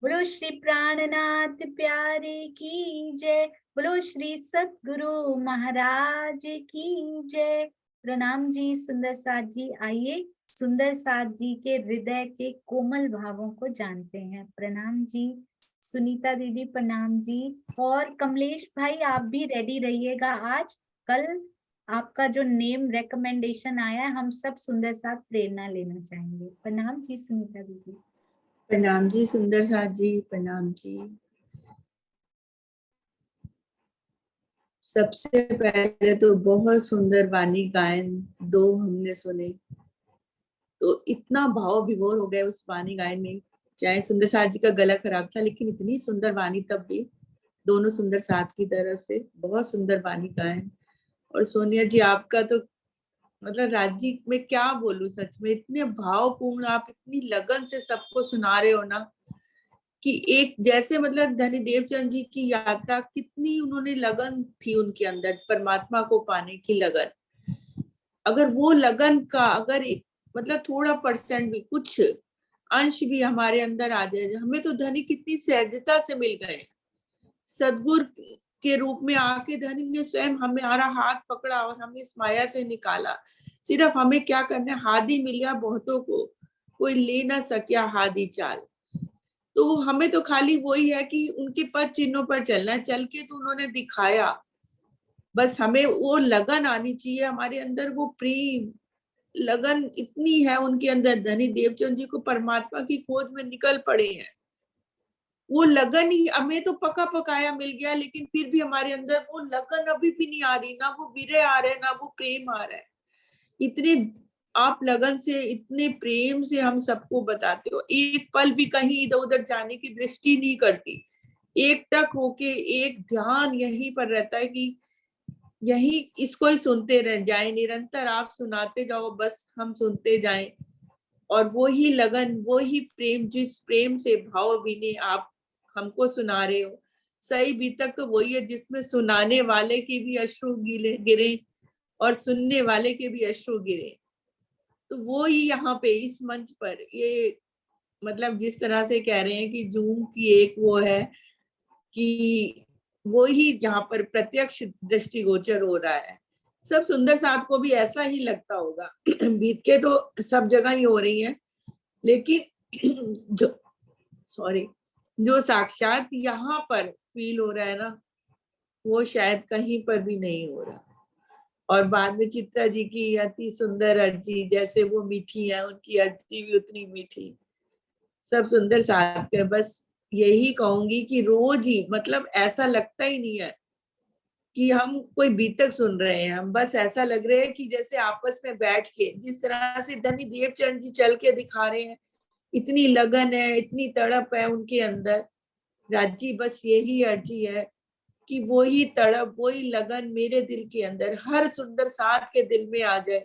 बोलो श्री प्राणनाथ प्यारे की जय। बोलो श्री सतगुरु महाराज की जय। प्रणाम जी सुंदर साथ जी। आइए सुंदर साथ जी के हृदय के कोमल भावों को जानते हैं। प्रणाम जी। सुनीता दीदी प्रणाम जी। और कमलेश भाई आप भी रेडी रहिएगा। आज कल आपका जो नेम रेकमेंडेशन आया है, हम सब सुंदर साथ प्रेरणा लेना चाहेंगे। प्रणाम जी सुनीता दीदी। प्रणाम जी सुंदर साथ जी। प्रणाम जी। सबसे पहले तो बहुत सुंदर वाणी गायन दो हमने सुने, तो इतना भाव विभोर हो गए उस वाणी गायन में। चाहे सुंदर साथ जी का गला खराब था, लेकिन इतनी सुंदर वाणी तब भी, दोनों सुंदर साथ की तरफ से बहुत सुंदर वाणी गायन। और सोनिया जी आपका तो मतलब राज्य में क्या बोलूं, सच में इतने भावपूर्ण, आप इतनी लगन से सबको सुना रहे हो ना, कि एक जैसे मतलब धनी देवचंद जी की यात्रा, कितनी उन्होंने लगन थी उनके अंदर, परमात्मा को पाने की लगन। अगर वो लगन का अगर मतलब थोड़ा परसेंट भी, कुछ अंश भी हमारे अंदर आ जाए, हमें तो धनी कितनी सहजता से मिल गए। सदगुरु के रूप में आके धनी ने स्वयं हमारा हाथ पकड़ा और हमें इस माया से निकाला। सिर्फ हमें क्या करना है, हादी मिल गया बहुतों को, कोई ले ना सकिया हादी चाल। तो हमें तो खाली वही है कि उनके पद चिन्हों पर चलना है, चल के तो उन्होंने दिखाया। बस हमें वो लगन आनी चाहिए हमारे अंदर, वो प्रेम लगन इतनी है उनके अंदर। धनी देवचंद जी को परमात्मा की खोज में निकल पड़े हैं, वो लगन ही हमें तो पका पकाया मिल गया, लेकिन फिर भी हमारे अंदर वो लगन अभी भी नहीं आ रही, ना वो विरह आ रहा है, ना वो प्रेम आ रहा है। इतने आप लगन से, इतने प्रेम से हम सबको बताते हो, एक पल भी कहीं इधर उधर जाने की दृष्टि नहीं करती, एक टक होके एक ध्यान यहीं पर रहता है कि यही इसको ही सुनते रह जाए, निरंतर आप सुनाते जाओ, बस हम सुनते जाएं। और वो ही लगन, वो ही प्रेम, जिस प्रेम से भाव भीने आप हमको सुना रहे हो, सही बीतक तो वही है जिसमें सुनाने वाले के भी अश्रु गिरे गिरे और सुनने वाले के भी अश्रु गिरे। तो वो ही यहाँ पे इस मंच पर ये मतलब जिस तरह से कह रहे हैं कि जूम की एक वो है कि वो ही यहाँ पर प्रत्यक्ष दृष्टिगोचर हो रहा है। सब सुंदर साथ को भी ऐसा ही लगता होगा। बीत के तो सब जगह ही हो रही है, लेकिन जो सॉरी जो साक्षात यहाँ पर फील हो रहा है ना, वो शायद कहीं पर भी नहीं हो रहा। और बाद में चित्रा जी की अति सुंदर अर्जी, जैसे वो मीठी है, उनकी अर्जी भी उतनी मीठी। सब सुंदर साथ है। बस यही कहूंगी कि रोज ही मतलब ऐसा लगता ही नहीं है कि हम कोई बीतक सुन रहे हैं, हम बस ऐसा लग रहा है कि जैसे आपस में बैठ के, जिस तरह से धनी देवचंद जी चल के दिखा रहे हैं, इतनी लगन है, इतनी तड़प है उनके अंदर। राजी बस यही अर्जी है कि वही तड़प, वही लगन मेरे दिल के अंदर, हर सुंदर साथ के दिल में आ जाए,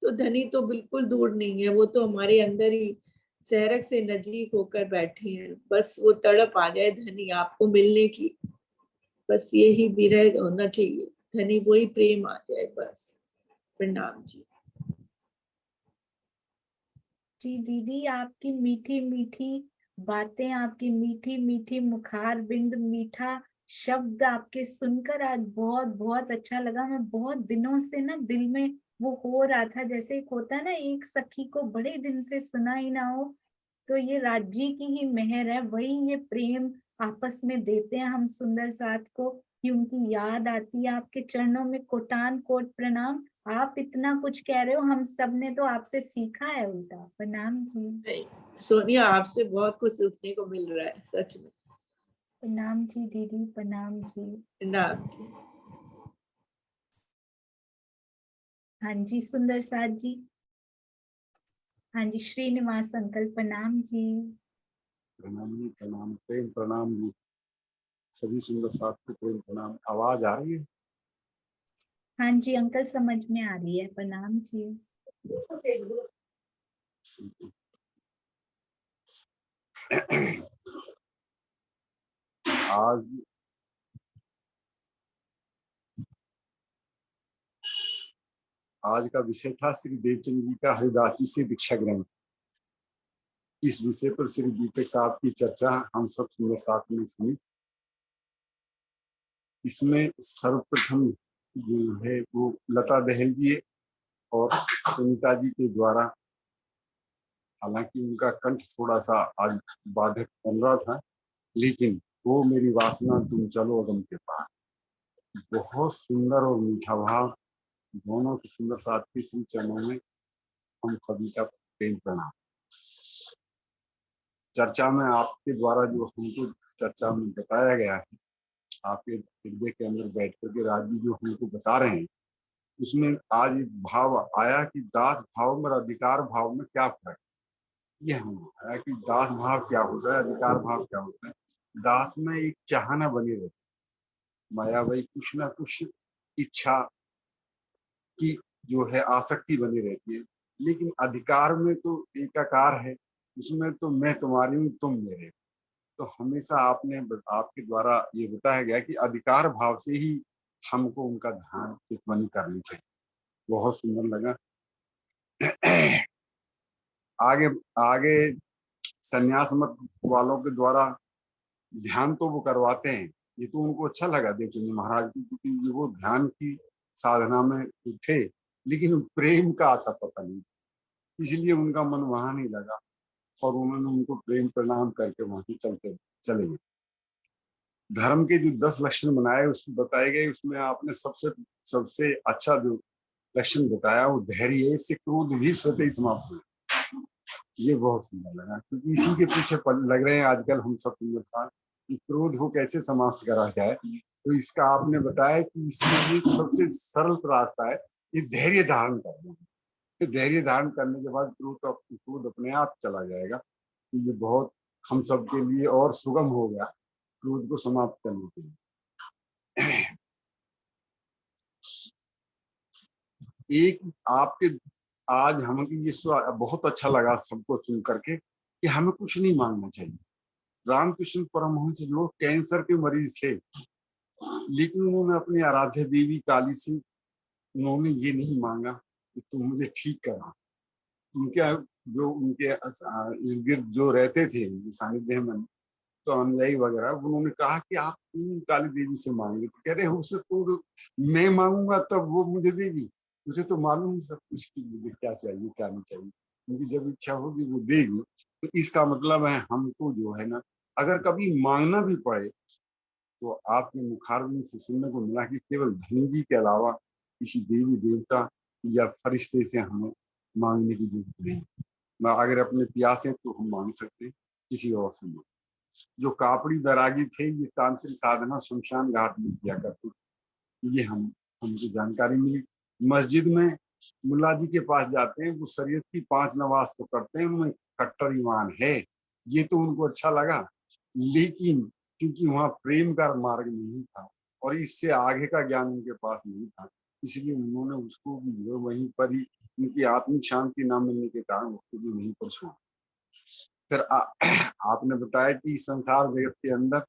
तो धनी तो बिल्कुल दूर नहीं है, वो तो हमारे अंदर ही सहरक से नजदीक होकर बैठे हैं। बस वो तड़प आ जाए धनी आपको मिलने की, बस यही विरह होना चाहिए, धनी वही प्रेम आ जाए बस। प्रणाम जी। जी दीदी आपकी मीठी मीठी बातें, आपकी मीठी मीठी मुखार बिंद, मीठा शब्द आपके सुनकर आज बहुत बहुत अच्छा लगा। मैं बहुत दिनों से ना दिल में वो हो रहा था, जैसे एक होता है ना, एक सखी को बड़े दिन से सुना ही ना हो। तो ये राज्य की ही मेहर है, वही ये प्रेम आपस में देते हैं हम सुंदर साथ को, कि उनकी याद आती है। आपके चरणों में कोटान कोट प्रणाम। आप इतना कुछ कह रहे हो, हम सब ने तो आपसे सीखा है उल्टा। प्रणाम जी। नहीं सोनिया, आपसे बहुत कुछ सीखने को मिल रहा है सच में। प्रणाम जी दीदी प्रणाम जी। प्रणाम जी। हाँ जी सुंदर साथ जी। हाँ जी श्रीनिवास अंकल प्रणाम जी। प्रणाम जी, प्रणाम, प्रेम प्रणाम जी, सभी सुंदर साथ को प्रेम प्रणाम। आवाज आ रही है? हाँ जी अंकल समझ में आ रही है। प्रणाम जी। आज आज का विषय था श्री देवचंद जी का हरिदासी से दीक्षा ग्रहण। इस विषय पर श्री दीपक साहब की चर्चा हम सब सुंदर साथ में सुनी। इसमें सर्वप्रथम जो है वो लता दहल जी और सुनीता जी के द्वारा, हालांकि उनका कंठ थोड़ा सा आज बाधक बन रहा था, लेकिन वो मेरी वासना तुम चलो अगम के पार, बहुत सुंदर और मीठा भाव, दोनों की सुंदर साथ की श्री चरणों में हम सभी का प्रेम प्रणाम। चर्चा में आपके द्वारा जो हमको चर्चा में बताया गया है, आपके हृदय के अंदर बैठ करके राज जी जो हमको बता रहे हैं, उसमें आज एक भाव आया कि दास भाव में और अधिकार भाव में क्या फर्क है। ये हमको आया कि दास भाव क्या होता है, अधिकार भाव क्या होता है। दास में एक चाहना बनी रहती, माया भाई कुछ ना कुछ इच्छा की जो है आसक्ति बनी रहती है, लेकिन अधिकार में तो एकाकार है, उसमें तो मैं तुम्हारी हूँ तुम मेरे। तो हमेशा आपके द्वारा ये बताया गया कि अधिकार भाव से ही हमको उनका ध्यान चितवनी करनी चाहिए। बहुत सुंदर लगा। आगे आगे संन्यास मत वालों के द्वारा ध्यान तो वो करवाते हैं, ये तो उनको अच्छा लगा देखेंगे महाराज जी, क्योंकि वो ध्यान की साधना में थे, लेकिन प्रेम का आता पता नहीं, इसलिए उनका मन वहां नहीं लगा और उन्होंने उनको प्रेम प्रणाम करके वहां से चले गए। धर्म के जो 10 लक्षण बनाए उसमें बताए गए, उसमें आपने सबसे सबसे अच्छा जो लक्षण बताया वो धैर्य है, इससे क्रोध भी स्वतः ही समाप्त हो। ये बहुत सुंदर लगा, क्योंकि इसी के पीछे लग रहे हैं आजकल हम सब साथ कि क्रोध को कैसे समाप्त करा जाए। तो इसका आपने बताया कि इसके लिए सबसे सरल रास्ता है ये धैर्य धारण करना। तो धैर्य धारण करने के बाद क्रोध अपने आप चला जाएगा। तो ये बहुत हम सब के लिए और सुगम हो गया क्रोध को समाप्त करने के लिए। एक आपके आज हमें ये बहुत अच्छा लगा सबको सुन करके कि हमें कुछ नहीं मांगना चाहिए। रामकृष्ण परमहंस जो कैंसर के मरीज थे, लेकिन उन्होंने अपनी आराध्य देवी काली से उन्होंने ये नहीं मांगा कि तुम मुझे ठीक करा। उनके जो उनके इर्द गिर्द जो रहते थे सानिध्य में तो अनुयायी वगैरह, उन्होंने कहा कि आप काली देवी से मांगे। तो कह रहे उसे तो मैं मांगूंगा तब वो मुझे देगी, उसे तो मालूम ही सब कुछ कि मुझे क्या चाहिए क्या नहीं चाहिए, उनकी जब इच्छा होगी वो देगी। तो इसका मतलब है हमको जो है ना, अगर कभी मांगना भी पड़े तो आपके मुखारबिंद से सुनने को मिला कि केवल धनी जी के अलावा किसी देवी देवता या फरिश्ते से हमें मांगने की जरूरत नहीं। अगर अपने प्यासे तो हम मांग सकते हैं, किसी और से नहीं। जो कापड़ी बैरागी थे ये तांत्रिक साधना शमशान घाट में किया करते, ये हमको जानकारी मिली। मस्जिद में मुल्ला जी के पास जाते हैं, वो शरीयत की 5 नमाज तो करते हैं, उनमें कट्टर ईमान है, ये तो उनको अच्छा लगा, लेकिन क्योंकि वहाँ प्रेम का मार्ग नहीं था और इससे आगे का ज्ञान उनके पास नहीं था, इसलिए उन्होंने उसको भी वहीं पर ही उनकी आत्मिक शांति न मिलने के कारण उसको भी वहीं पर छोड़ा। फिर आपने बताया कि संसार जगत के अंदर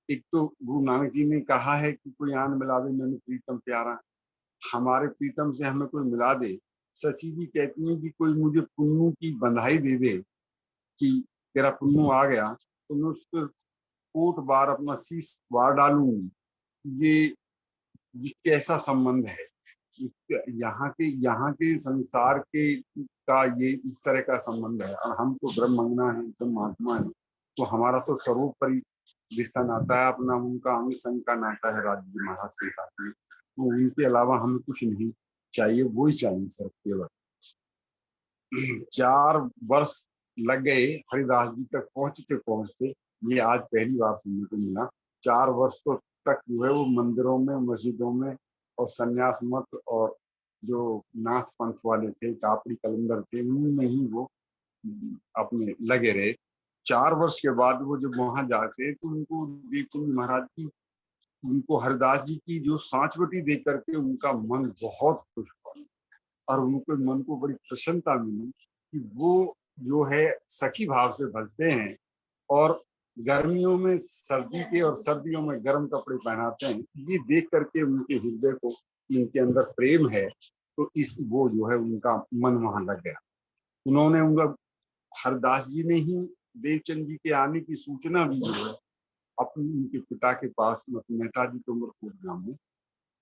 एक तो गुरु नानक जी ने कहा है कि कोई आन मिलावे मैंने प्रीतम प्यारा, हमारे प्रीतम से हमें कोई मिला दे। शशि जी कहती है कि कोई मुझे पुन्नू की बंधाई दे दे कि तेरा पुन्नू आ गया तो मैं उसको कोट बार अपना शीश बार डालूंगी। ये कैसा संबंध है यहाँ के संसार के का, ये इस तरह का संबंध है। और हम तो ब्रह्मंगना है, ब्रह्मात्मा है, तो हमारा तो सर्वोपरि रिश्ता नाता है अपना, उनका अंग संग का नाता है राज्य जी महाराज के साथ में। तो उनके अलावा हमें कुछ नहीं चाहिए, वो ही चाहिए सर केवल। 4 वर्ष लग गए हरिदास जी तक पहुंचते पहुंचते, ये आज पहली बार सुनने को मिला। 4 वर्ष तो तक जो है वो मंदिरों में मस्जिदों में और संन्यास मत और जो नाथ पंथ वाले थे कापड़ी कलंदर थे उनमें ही वो अपने लगे रहे। 4 वर्ष के बाद वो जब वहां जाते तो उनको दीपचंद महाराज की, उनको हरिदास जी की जो सांचवटी देख करके उनका मन बहुत खुश हुआ और उनको मन को बड़ी प्रसन्नता मिली कि वो जो है सखी भाव से भजते हैं और गर्मियों में सर्दी के और सर्दियों में गर्म कपड़े पहनाते हैं। ये देख करके उनके हृदय को, इनके अंदर प्रेम है, तो इस वो जो है उनका मन वहां लग गया। उन्होंने उनका हरदास जी ने ही देवचंद जी के आने की सूचना भी जो है अपने उनके पिता के पास मेहता जी डूंगरपुर गांव में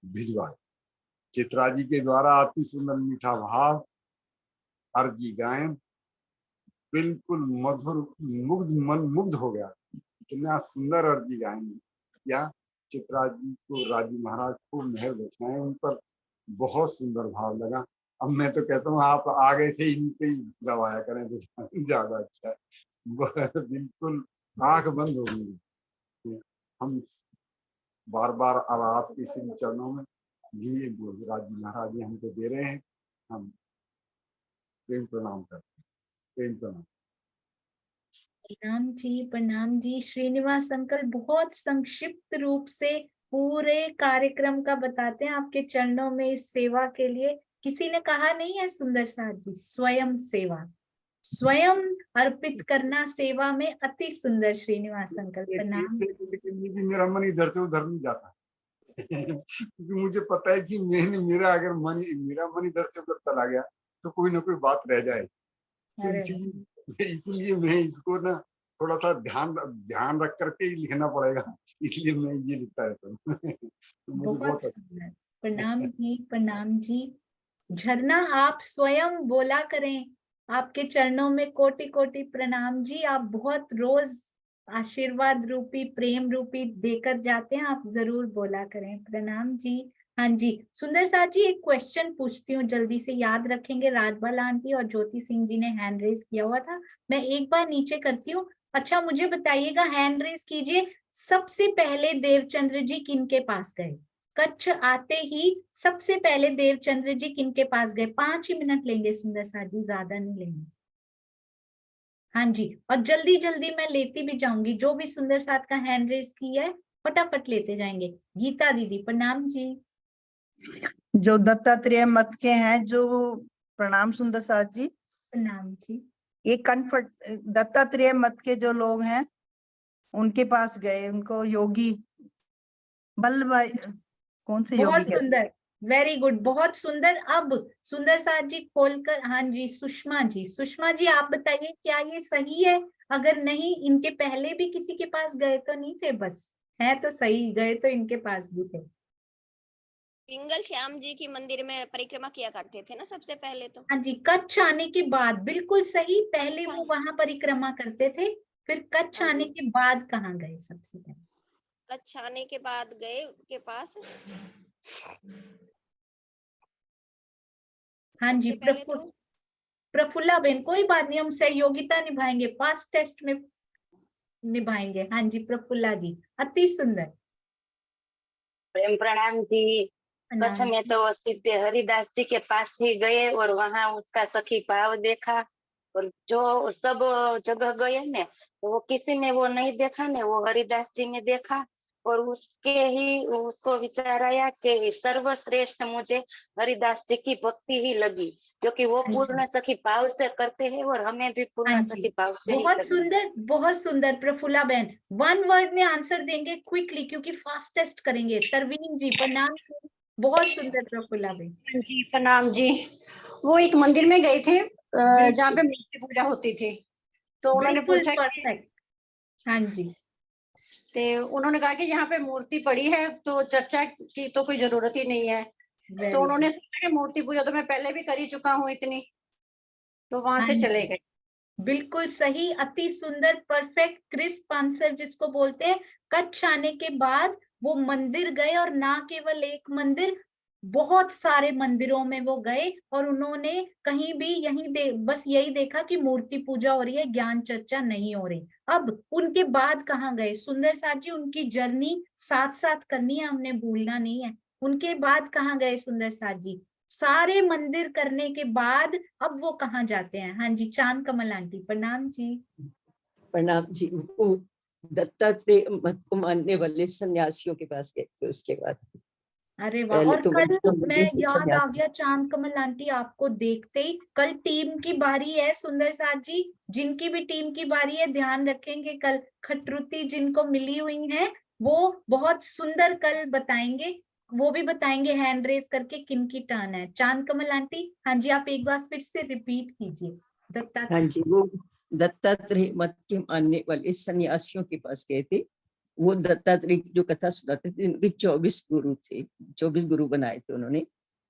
भिजवाए। चित्रा जी के द्वारा अति सुंदर मीठा भाव अर्जी गायन, बिल्कुल मधुर, मन मुग्ध हो गया। इतना सुंदर अर्जी गायन किया। चित्रा जी को राजू महाराज खूब मेहर बचाए उन पर, बहुत सुंदर भाव लगा। अब मैं तो कहता हूँ आप आगे से इन पे ही गवाया करें तो ज्यादा अच्छा है। बिल्कुल आंख बंद हो गई। हम बार बार अब आपके श्री चरणों में ये राजू महाराज जी हमको दे रहे हैं, हम प्रेम प्रणाम करते हैं, प्रेम प्रणाम। प्रणाम जी। श्रीनिवास अंकल बहुत संक्षिप्त रूप से पूरे कार्यक्रम का बताते हैं आपके चरणों में इस सेवा के लिए। किसी ने कहा नहीं है सुंदर साथ जी, स्वयं सेवा, स्वयं अर्पित करना सेवा में अति सुंदर। श्रीनिवास अंकल प्रणाम। लेकिन मेरा मन इधर से उधर नहीं जाता क्योंकि मुझे पता है कि मेरा मन इधर से उधर चला गया तो कोई ना कोई बात रह जाए। तो इसलिए मैं इसको ना थोड़ा सा ध्यान रख करके ही लिखना पड़ेगा, इसलिए मैं ये लिखता रहता हूँ। तो मुझे बहुत सुंदर। प्रणाम जी, प्रणाम जी। झरना आप स्वयं बोला करें, आपके चरणों में कोटि कोटि प्रणाम जी। आप बहुत रोज आशीर्वाद रूपी प्रेम रूपी देकर जाते हैं, आप जरूर बोला करें। प्रणाम जी। हाँ जी सुंदर साथ जी, एक क्वेश्चन पूछती हूँ, जल्दी से याद रखेंगे। राजबाला आंटी और ज्योति सिंह जी ने हैंड रेज किया हुआ था, मैं एक बार नीचे करती हूँ। अच्छा मुझे बताइएगा, हैंड रेज कीजिए, सबसे पहले देवचंद्र जी किनके पास गए? कच्छ आते ही सबसे पहले देवचंद्र जी किनके पास गए? 5 ही मिनट लेंगे सुंदर साथ जी, ज्यादा नहीं लेंगे। हाँ जी, और जल्दी जल्दी मैं लेती भी जाऊंगी, जो भी सुंदर साथ का हैंड रेज किया है फटाफट लेते जाएंगे। गीता दीदी प्रणाम जी। जो दत्तात्रेय मत के हैं, जो प्रणाम सुंदर साथ जी। प्रणाम जी। ये कन्फर्ट दत्तात्रेय मत के जो लोग हैं उनके पास गए, उनको योगी बल्लभ, कौन से योगी बहुत कहते? सुंदर, वेरी गुड, बहुत सुंदर। अब सुंदर साथ जी खोलकर, हाँ जी सुषमा जी, सुषमा जी आप बताइए क्या ये सही है? अगर नहीं, इनके पहले भी किसी के पास गए तो नहीं थे? बस है तो सही, गए तो इनके पास भी थे। पिंगल श्याम जी की मंदिर में परिक्रमा किया करते थे ना सबसे पहले तो। हाँ जी, कच्छ आने के बाद, बिल्कुल सही। पहले वो वहां परिक्रमा करते थे, फिर कच्छ आने के बाद कहाँ गए सबसे पहले? कच्छ आने के बाद गए उनके पास। हाँ जी प्रफुल्ला बहन, कोई बात नहीं, हम सहयोगिता निभाएंगे, पास टेस्ट में निभाएंगे। हाँ जी प्रफुल्ला जी, अति सुंदर। प्रेम प्रणाम जी। कच्छ में तो सीधे हरिदास जी के पास ही गए और वहां उसका सखी भाव देखा, और जो सब जगह गए ने तो वो किसी में वो नहीं देखा ने, वो हरिदास जी में देखा। और उसके ही उसको विचार आया कि सर्वश्रेष्ठ मुझे हरिदास जी की भक्ति ही लगी, क्योंकि वो पूर्ण सखी भाव से करते हैं और हमें भी पूर्ण सखी भाव से। बहुत सुंदर, बहुत सुंदर प्रफुल्ला बहन। 1 वर्ड में आंसर देंगे क्विकली, क्योंकि फास्ट टेस्ट करेंगे। तरवीन जी प्रणाम, बहुत सुंदर प्रफुल्ला बहन जी। प्रणाम जी। वो एक मंदिर में गए थे जहाँ पे मूर्ति पूजा होती थी, तो उन्होंने पूछा परफेक्ट। हाँ जी, तो उन्होंने कहा कि यहाँ पे मूर्ति पड़ी है तो चर्चा की तो कोई जरूरत ही नहीं है। तो उन्होंने सोचा कि मूर्ति पूजा तो मैं पहले भी कर ही चुका हूँ इतनी, तो वहां से चले गए। बिल्कुल सही, अति सुंदर, परफेक्ट क्रिस्प आंसर जिसको बोलते हैं। कच्छ आने के बाद वो मंदिर गए, और ना केवल एक मंदिर, बहुत सारे मंदिरों में वो गए, और उन्होंने कहीं भी बस यही देखा कि मूर्ति पूजा हो रही है, ज्ञान चर्चा नहीं हो रही। अब उनके बाद कहाँ गए सुंदर साथ जी? उनकी जर्नी साथ साथ करनी है, हमने भूलना नहीं है। उनके बाद कहाँ गए सुंदर साथ जी? सारे मंदिर करने के बाद अब वो कहाँ जाते हैं? हाँ जी चांद कमल आंटी प्रणाम जी। प्रणाम जी। वो दत्तात्रेय मत को मानने वाले सन्यासियों के पास गए थे उसके बाद। अरे वाह, और तो कल मैं याद आ गया चांद कमल आंटी आपको देखते ही, कल टीम की बारी है सुंदर साथ जी, जिनकी भी टीम की बारी है ध्यान रखेंगे, कल खटरुती जिनको मिली हुई है वो बहुत सुंदर कल बताएंगे, वो भी बताएंगे हैंड रेस करके किन की टर्न है। चांद कमल आंटी हाँ जी, आप एक बार फिर से रिपीट कीजिए। हाँ जी, वो दत्तात्रेय मत के मानने वाले सन्यासियों के पास गए थे। वो दत्तात्रेय की जो कथा सुनाते थे, इनके 24 गुरु थे, 24 गुरु बनाए थे उन्होंने,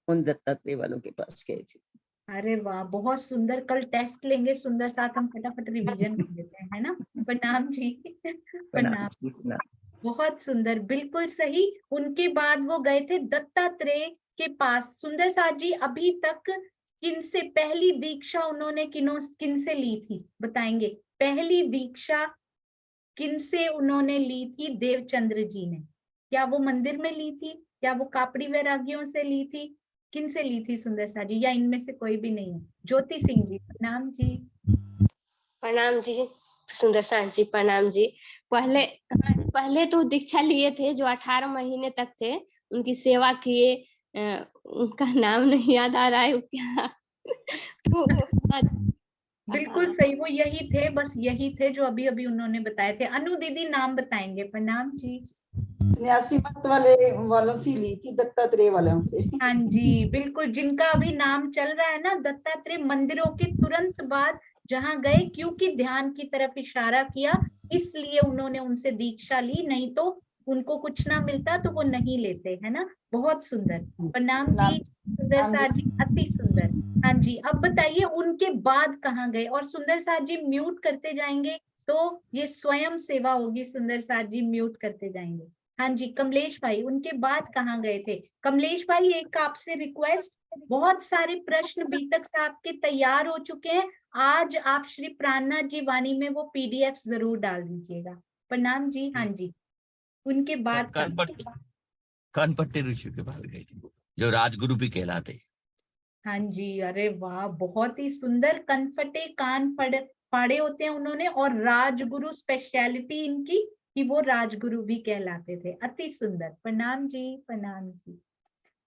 उन दत्तात्रेय वालों के पास गए थे। अरे वाह, बहुत सुंदर। कल टेस्ट लेंगे सुंदर साथ, हम फटाफट रिवीजन कर देते हैं, है ना। प्रणाम जी। प्रणाम। जी, प्रणाम। बहुत सुंदर, बिल्कुल सही। उनके बाद वो गए थे दत्तात्रेय के पास। सुंदर साथ जी, अभी तक किनसे पहली दीक्षा उन्होंने किनसे ली थी, बताएंगे। पहली दीक्षा किनसे उन्होंने ली थी देवचंद्र जी ने? क्या वो मंदिर में ली थी, क्या वो कापड़ी वैरागियों से ली थी, किनसे ली थी सुंदर साथ जी, या इनमें से कोई भी नहीं है? ज्योति सिंह जी, प्रणाम जी। प्रणाम जी सुंदर साथ जी, प्रणाम जी। पहले तो दीक्षा लिए थे, जो 18 महीने तक थे, उनकी सेवा किए। उनका नाम नहीं याद आ रहा है क्या। बिल्कुल सही, वो यही थे, बस यही थे जो अभी अभी उन्होंने बताए थे। अनु दीदी नाम बताएंगे। प्रणाम जी। सन्यासी मत वालों से ली थी, दत्तात्रेय वालों से। हाँ जी, बिल्कुल। जिनका अभी नाम चल रहा है ना, दत्तात्रेय मंदिरों के तुरंत बाद जहाँ गए, क्योंकि ध्यान की तरफ इशारा किया, इसलिए उन्होंने उनसे दीक्षा ली, नहीं तो उनको कुछ ना मिलता तो वो नहीं लेते, है ना। बहुत सुंदर। प्रणाम जी सुंदर साथ जी, अति सुंदर। हाँ जी, अब बताइए उनके बाद कहाँ गए? और सुंदर साथ जी म्यूट करते जाएंगे तो ये स्वयं सेवा होगी। सुंदर साथ जी म्यूट करते जाएंगे। हाँ जी, कमलेश भाई, उनके बाद कहाँ गए थे? कमलेश भाई, एक आपसे रिक्वेस्ट, बहुत सारे प्रश्न बीतक से आपके तैयार हो चुके हैं। आज आप श्री प्राणनाथ जी वाणी में वो पीडीएफ जरूर डाल दीजिएगा। प्रणाम जी। हाँ जी, उनके बाद कानपट्टी ऋषि के बाद गई थी, जो राजगुरु भी कहलाते। हाँ जी, अरे वाह, बहुत ही सुंदर। कनफटे कान फाड़े होते हैं उन्होंने, और राजगुरु स्पेशलिटी इनकी कि वो राजगुरु भी कहलाते थे। अति सुंदर। प्रणाम जी, प्रणाम जी।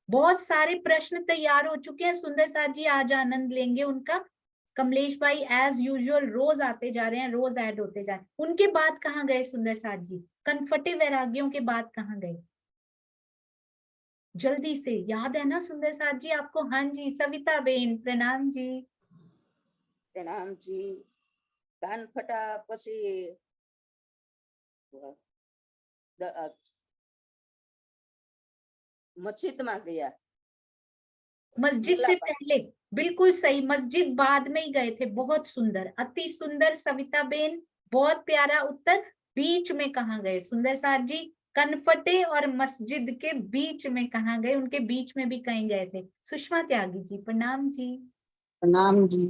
बहुत सारे प्रश्न तैयार हो चुके हैं। सुंदर साथ जी आज आनंद लेंगे उनका। कमलेश भाई एज यूजुअल रोज आते जा रहे हैं, रोज ऐड होते जा रहे हैं। उनके बाद कहाँ गए सुंदर साथ जी? कनफटे वैरागियों के बाद कहाँ गए? जल्दी से याद है ना सुंदर साथ जी आपको? हाँ जी, सविता बेन, प्रणाम जी। प्रणाम जी। कान फटा पसी मस्जिद में गया। मस्जिद से पहले, बिल्कुल सही, मस्जिद बाद में ही गए थे। बहुत सुंदर, अति सुंदर सविता बेन, बहुत प्यारा उत्तर। बीच में कहाँ गए सुंदर साथ जी? कनफटे और मस्जिद के बीच में कहाँ गए? उनके बीच में भी कहीं गए थे। सुषमा त्यागी जी, प्रणाम जी। प्रणाम जी।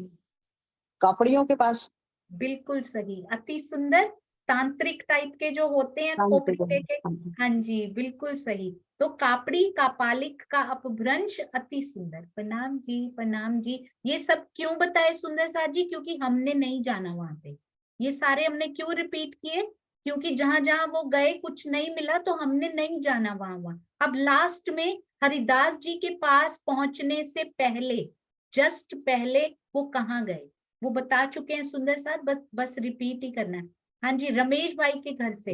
कपड़ियों के पास। बिल्कुल सही, अति सुंदर। तांत्रिक टाइप के जो होते हैं खोपड़े के। हाँ जी, बिल्कुल सही। तो कापड़ी कापालिक का अपभ्रंश, अति सुंदर। प्रणाम जी, प्रणाम जी। ये सब क्यों बताए सुंदर साथ जी? क्योंकि हमने नहीं जाना वहां पे। ये सारे हमने क्यों रिपीट किए? क्योंकि जहां जहां वो गए कुछ नहीं मिला, तो हमने नहीं जाना वहां। अब लास्ट में हरिदास जी के पास पहुंचने से पहले, जस्ट पहले, वो कहाँ गए वो बता चुके हैं सुंदर साथ, बस रिपीट ही करना है। हाँ जी, रमेश भाई के घर से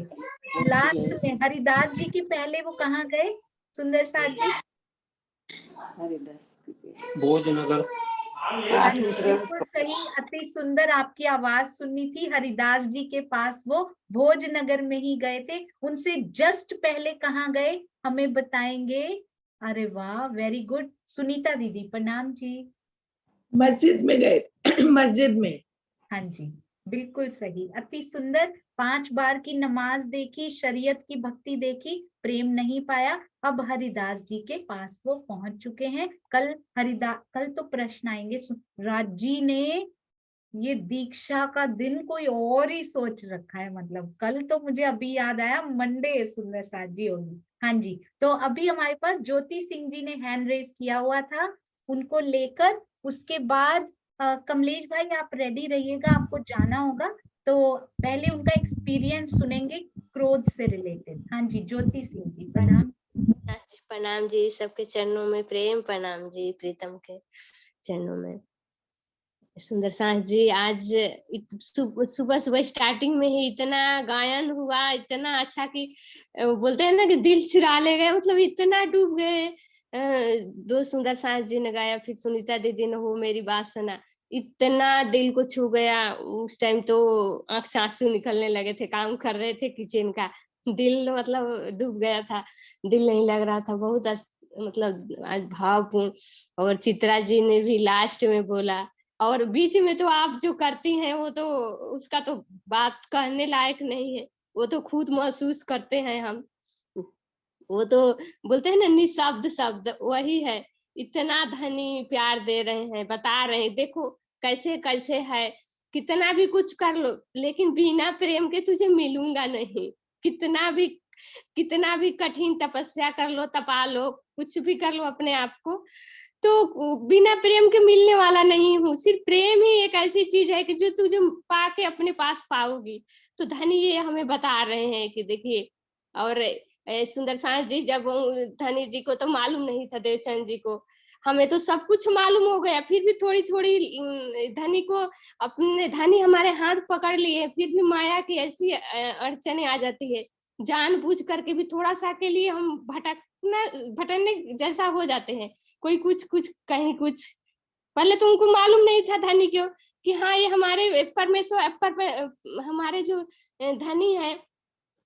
लास्ट में हरिदास जी के पहले वो कहाँ गए सुंदर साथ जी? भोजनगर। बिल्कुल सही, अति सुंदर। आपकी आवाज सुननी थी। हरिदास जी के पास वो भोजनगर में ही गए थे। उनसे जस्ट पहले कहाँ गए हमें बताएंगे? अरे वाह, वेरी गुड। सुनीता दीदी, प्रणाम जी। मस्जिद में गए। मस्जिद में। हाँ जी, बिल्कुल सही, अति सुंदर। 5 बार की नमाज देखी, शरीयत की भक्ति देखी, प्रेम नहीं पाया। अब हरिदास जी के पास वो पहुंच चुके हैं। कल तो प्रश्न आएंगे। राज जी ने ये दीक्षा का दिन कोई और ही सोच रखा है। मतलब कल तो मुझे अभी याद आया, मंडे सुंदर साथ जी होगी। हाँ जी, तो अभी हमारे पास ज्योति सिंह जी ने हैंड रेज किया हुआ था, उनको लेकर उसके बाद कमलेश भाई आप रेडी रहिएगा, आपको जाना होगा। तो पहले उनका एक्सपीरियंस सुनेंगे क्रोध से रिलेटेड। हाँ जी, ज्योति सिंह जी, प्रणाम। प्रणाम जी, सबके चरणों में प्रेम प्रणाम जी, प्रीतम के चरणों में। सुंदर साथ जी, आज सुबह सुबह स्टार्टिंग में ही इतना गायन हुआ, इतना अच्छा कि बोलते हैं ना कि दिल चुरा ले गए, मतलब इतना डूब गए। दो सुंदर साथ जी ने गाया, फिर सुनीता दीदी ने हो मेरी बात सुना, इतना दिल को छू गया। उस टाइम तो आंख से आंसू निकलने लगे थे, काम कर रहे थे किचन का, दिल मतलब डूब गया था, दिल नहीं लग रहा था। बहुत मतलब आज भावपूर्ण। और चित्रा जी ने भी लास्ट में बोला, और बीच में तो आप जो करती हैं वो तो उसका तो बात कहने लायक नहीं है, वो तो खुद महसूस करते हैं हम। वो तो बोलते हैं ना, निशब्द शब्द वही है। इतना धनी प्यार दे रहे हैं, बता रहे हैं देखो कैसे कैसे है, कितना भी कुछ कर लो लेकिन बिना प्रेम के तुझे मिलूंगा नहीं। कितना भी कठिन तपस्या कर लो, तपा लो, कुछ भी कर लो अपने आप को, तो बिना प्रेम के मिलने वाला नहीं हूँ। सिर्फ प्रेम ही एक ऐसी चीज है कि जो तुझे पाके अपने पास पाओगी। तो धनी ये हमें बता रहे हैं कि देखिए। और सुंदर सांस जी, जब धनी जी को तो मालूम नहीं था, देवचंद जी को, हमें तो सब कुछ मालूम हो गया, फिर भी थोड़ी थोड़ी धनी को अपने, धनी हमारे हाथ पकड़ लिए, फिर भी माया की ऐसी अड़चने आ जाती है, जानबूझ करके भी थोड़ा सा के लिए हम भटकने जैसा हो जाते हैं। कोई कुछ कुछ कहीं कुछ। पहले तो उनको मालूम नहीं था धनी को कि हाँ ये हमारे परमेश्वर हमारे जो धनी है,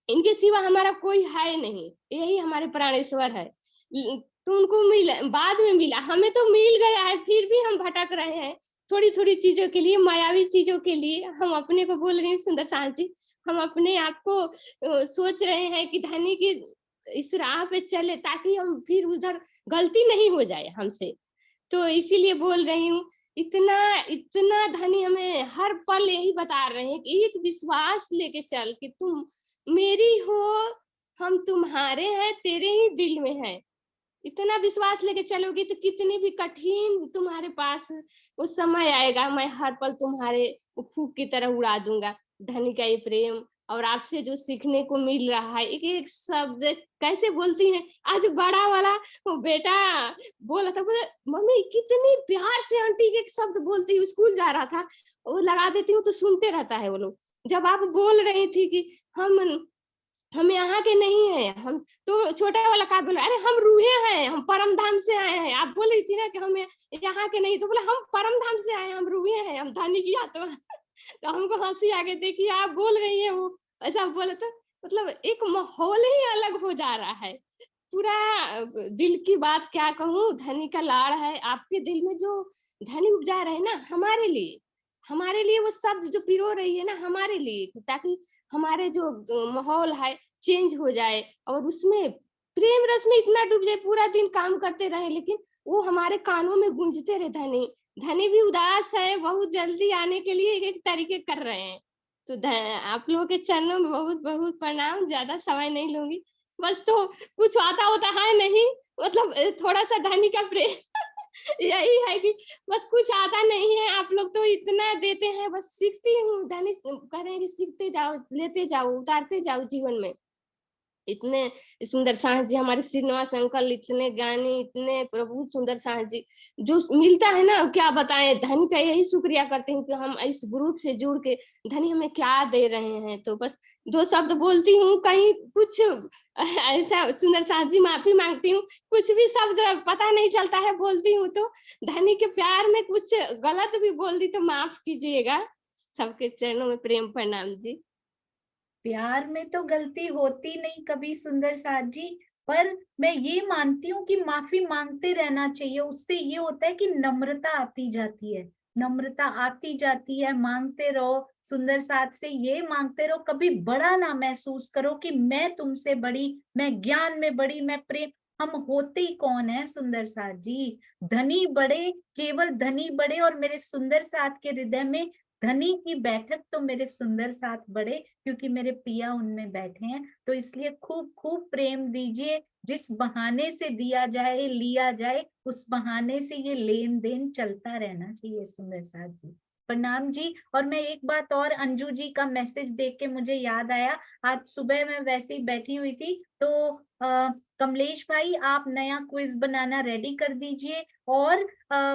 इनके सिवा हमारा कोई है नहीं, यही हमारे प्राणेश्वर है। तो उनको मिला, बाद में मिला, हमें तो मिल गया है, फिर भी हम भटक रहे हैं थोड़ी थोड़ी चीजों के लिए, मायावी चीजों के लिए। हम अपने को बोल रहे हैं सुंदर सांस जी, हम अपने आप को सोच रहे हैं कि धनी की इस राह पे चले, ताकि हम फिर उधर गलती नहीं हो जाए हमसे। तो इसीलिए बोल रही हूँ, इतना इतना धनी हमें हर पल यही बता रहे हैं कि एक विश्वास लेके चल कि तुम मेरी हो, हम तुम्हारे हैं, तेरे ही दिल में है। इतना विश्वास लेके चलोगी तो कितनी भी कठिन तुम्हारे पास वो समय आएगा, मैं हर पल तुम्हारे फूक की तरह उड़ा दूंगा। धनी का ये प्रेम और आपसे जो सीखने को मिल रहा है, एक एक शब्द कैसे बोलती हैं। आज बड़ा वाला वो बेटा बोला था, बोले मम्मी कितनी प्यार से आंटी के एक शब्द बोलती है, स्कूल जा रहा था, वो लगा देती हूँ तो सुनते रहता है वो लोग। जब आप बोल रही थी कि हम यहाँ के नहीं है, हम तो छोटा वाला का बोला, अरे हम रूहे हैं, हम परम धाम से आए हैं। आप बोल रही थी ना कि हम यहाँ के नहीं, तो बोला हम परम धाम से आए हैं, हम रूहे हैं, हम धनी की तो तो हमको हंसी आ गई। देखिए आप बोल रही है वो ऐसा बोले तो मतलब एक माहौल ही अलग हो जा रहा है पूरा। दिल की बात क्या कहूँ, धनी का लाड़ है आपके दिल में, जो धनी उपजा रहे हैं ना हमारे लिए वो शब्द जो पिरो रही है ना हमारे लिए, ताकि हमारे जो माहौल है चेंज हो जाए, और उसमें प्रेम रस में इतना डूब जाए, पूरा दिन काम करते रहे लेकिन वो हमारे कानों में गूंजते रहे। धनी भी उदास है, बहुत जल्दी आने के लिए एक तरीके कर रहे हैं। तो आप लोगों के चरणों में बहुत बहुत प्रणाम। ज्यादा समय नहीं लूंगी, बस तो कुछ आता होता है नहीं, मतलब थोड़ा सा धनी का प्रेम यही है कि बस कुछ आता नहीं है। आप लोग तो इतना देते हैं, बस सीखती हूँ। धनी कह रहे हैं कि सीखते जाओ, लेते जाओ, उतारते जाओ जीवन में। इतने सुंदर सांस जी, हमारे श्रीनिवास अंकल इतने ज्ञानी, इतने प्रभु सुंदर सांस जी, जो मिलता है ना क्या बताएं। धनी का यही शुक्रिया करते हैं कि हम इस ग्रुप से जुड़ के धनी हमें क्या दे रहे हैं। तो बस दो शब्द बोलती हूँ, कहीं कुछ ऐसा सुंदर सांस जी माफी मांगती हूँ, कुछ भी शब्द पता नहीं चलता है बोलती हूँ तो धनी के प्यार में कुछ गलत भी बोल दी तो माफ कीजिएगा। सबके चरणों में प्रेम प्रणाम जी। प्यार में तो गलती होती नहीं कभी सुंदर साथ जी, पर मैं ये मानती हूँ कि माफी मांगते रहना चाहिए। उससे ये होता है कि नम्रता आती जाती है, नम्रता आती जाती है। मांगते रहो सुंदर साथ से, ये मांगते रहो, कभी बड़ा ना महसूस करो कि मैं तुमसे बड़ी, मैं ज्ञान में बड़ी, मैं प्रेम। हम होते ही कौन है सुंदर साथ जी? धनी बड़े, केवल धनी बड़े, और मेरे सुंदर साथ के हृदय में धनी की बैठक तो मेरे सुंदर साथ बड़े, क्योंकि मेरे पिया उनमें बैठे हैं। तो इसलिए खूब खूब प्रेम दीजिए। जिस बहाने से दिया जाए, लिया जाए, उस बहाने से ये लेन देन चलता रहना चाहिए सुंदर साथ जी। प्रणाम जी। और मैं एक बात और, अंजू जी का मैसेज देख के मुझे याद आया, आज सुबह मैं वैसे ही बैठी हुई थी तो कमलेश भाई आप नया क्विज बनाना रेडी कर दीजिए। और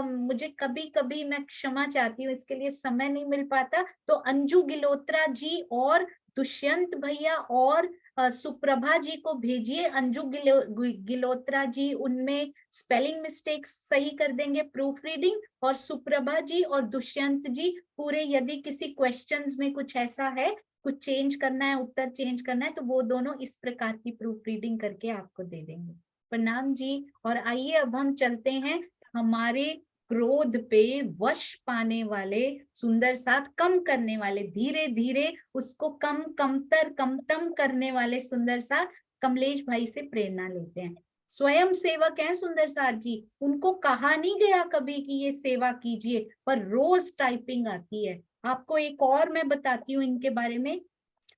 मुझे कभी कभी, मैं क्षमा चाहती हूँ इसके लिए, समय नहीं मिल पाता, तो अंजू गिलोत्रा जी और दुष्यंत भैया और सुप्रभा जी को भेजिए, अंजू गिलोत्रा जी उनमें स्पेलिंग मिस्टेक्स सही कर देंगे, प्रूफ रीडिंग, और सुप्रभा जी और दुष्यंत जी पूरे, यदि किसी क्वेश्चंस में कुछ ऐसा है, कुछ चेंज करना है, उत्तर चेंज करना है, तो वो दोनों इस प्रकार की प्रूफ रीडिंग करके आपको दे देंगे। प्रणाम जी। और आइए अब हम चलते हैं हमारे क्रोध पे वश पाने वाले, सुंदर साथ कम करने वाले, धीरे धीरे उसको कमतम करने वाले सुंदर साथ कमलेश भाई से प्रेरणा लेते हैं। स्वयं सेवक हैं सुंदर साथ जी, उनको कहा नहीं गया कभी कि ये सेवा कीजिए, पर रोज टाइपिंग आती है। आपको एक और मैं बताती हूँ इनके बारे में।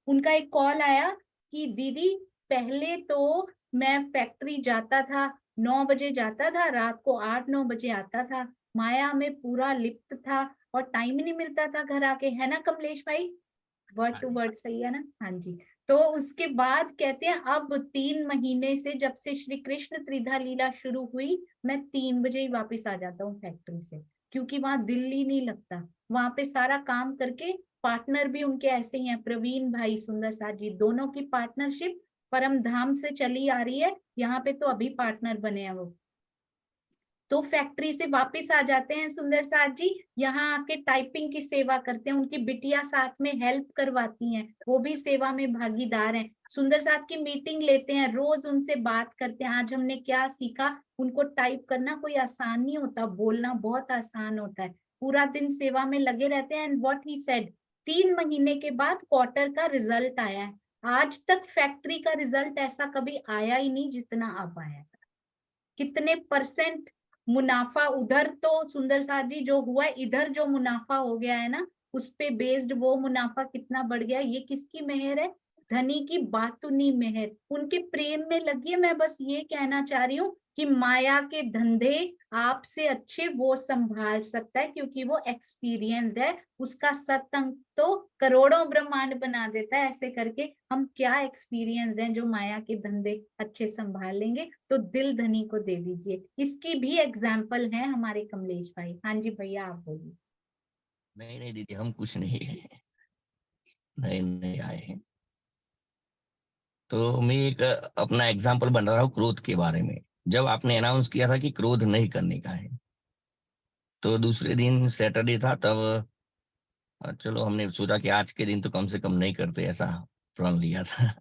उनका एक कॉल आया कि दीदी पहले तो मैं फैक्ट्री जाता था, 9 बजे जाता था, रात को 8-9 बजे आता था, माया में पूरा लिप्त था और टाइम ही नहीं मिलता था घर आके, है ना कमलेश भाई? वर्ड टू वर्ड सही है ना? हाँ जी। तो उसके बाद कहते हैं अब 3 महीने से, जब से श्री कृष्ण त्रिधा लीला शुरू हुई, मैं 3 बजे ही वापस आ जाता हूँ फैक्ट्री से, क्योंकि वहां दिल ही नहीं लगता। वहां पे सारा काम करके, पार्टनर भी उनके ऐसे ही हैं, प्रवीण भाई सुंदर साथ जी, दोनों की पार्टनरशिप परम धाम से चली आ रही है, यहाँ पे तो अभी पार्टनर बने हैं वो। तो फैक्ट्री से वापस आ जाते हैं सुंदर साथ जी, यहाँ आके टाइपिंग की सेवा करते हैं, उनकी बिटिया साथ में हेल्प करवाती हैं, वो भी सेवा में भागीदार हैं। सुंदर साथ की मीटिंग लेते हैं, रोज उनसे बात करते हैं, आज हमने क्या सीखा। उनको टाइप करना कोई आसान नहीं होता, बोलना बहुत आसान होता है। पूरा दिन सेवा में लगे रहते हैं। एंड व्हाट ही सेड, 3 महीने के बाद क्वार्टर का रिजल्ट आया है। आज तक फैक्ट्री का रिजल्ट ऐसा कभी आया ही नहीं जितना अब आया। कितने परसेंट मुनाफा उधर, तो सुंदर साथ जी जो हुआ है, इधर जो मुनाफा हो गया है ना, उस पे बेस्ड वो मुनाफा कितना बढ़ गया, ये किसकी मेहर है? धनी की बातुनी मेहर, उनके प्रेम में लगी है। मैं बस ये कहना चाह रही हूँ कि माया के धंधे आपसे अच्छे वो संभाल सकता है, क्योंकि वो एक्सपीरियंस्ड है। उसका सत्संग तो करोड़ों ब्रह्मांड बना देता है। ऐसे करके हम क्या एक्सपीरियंस्ड हैं जो माया के धंधे अच्छे संभाल लेंगे। तो दिल धनी को दे दीजिए, इसकी भी एग्जाम्पल है हमारे कमलेश भाई। हाँ जी भैया आप बोलिए। नहीं नहीं दीदी, हम कुछ नहीं है, नहीं आए हैं। तो मैं एक अपना एग्जाम्पल बन रहा हूँ क्रोध के बारे में। जब आपने अनाउंस किया था कि क्रोध नहीं करने का है, तो दूसरे दिन सैटरडे था, तब चलो हमने सोचा कि आज के दिन तो कम से कम नहीं करते, ऐसा प्रण लिया था।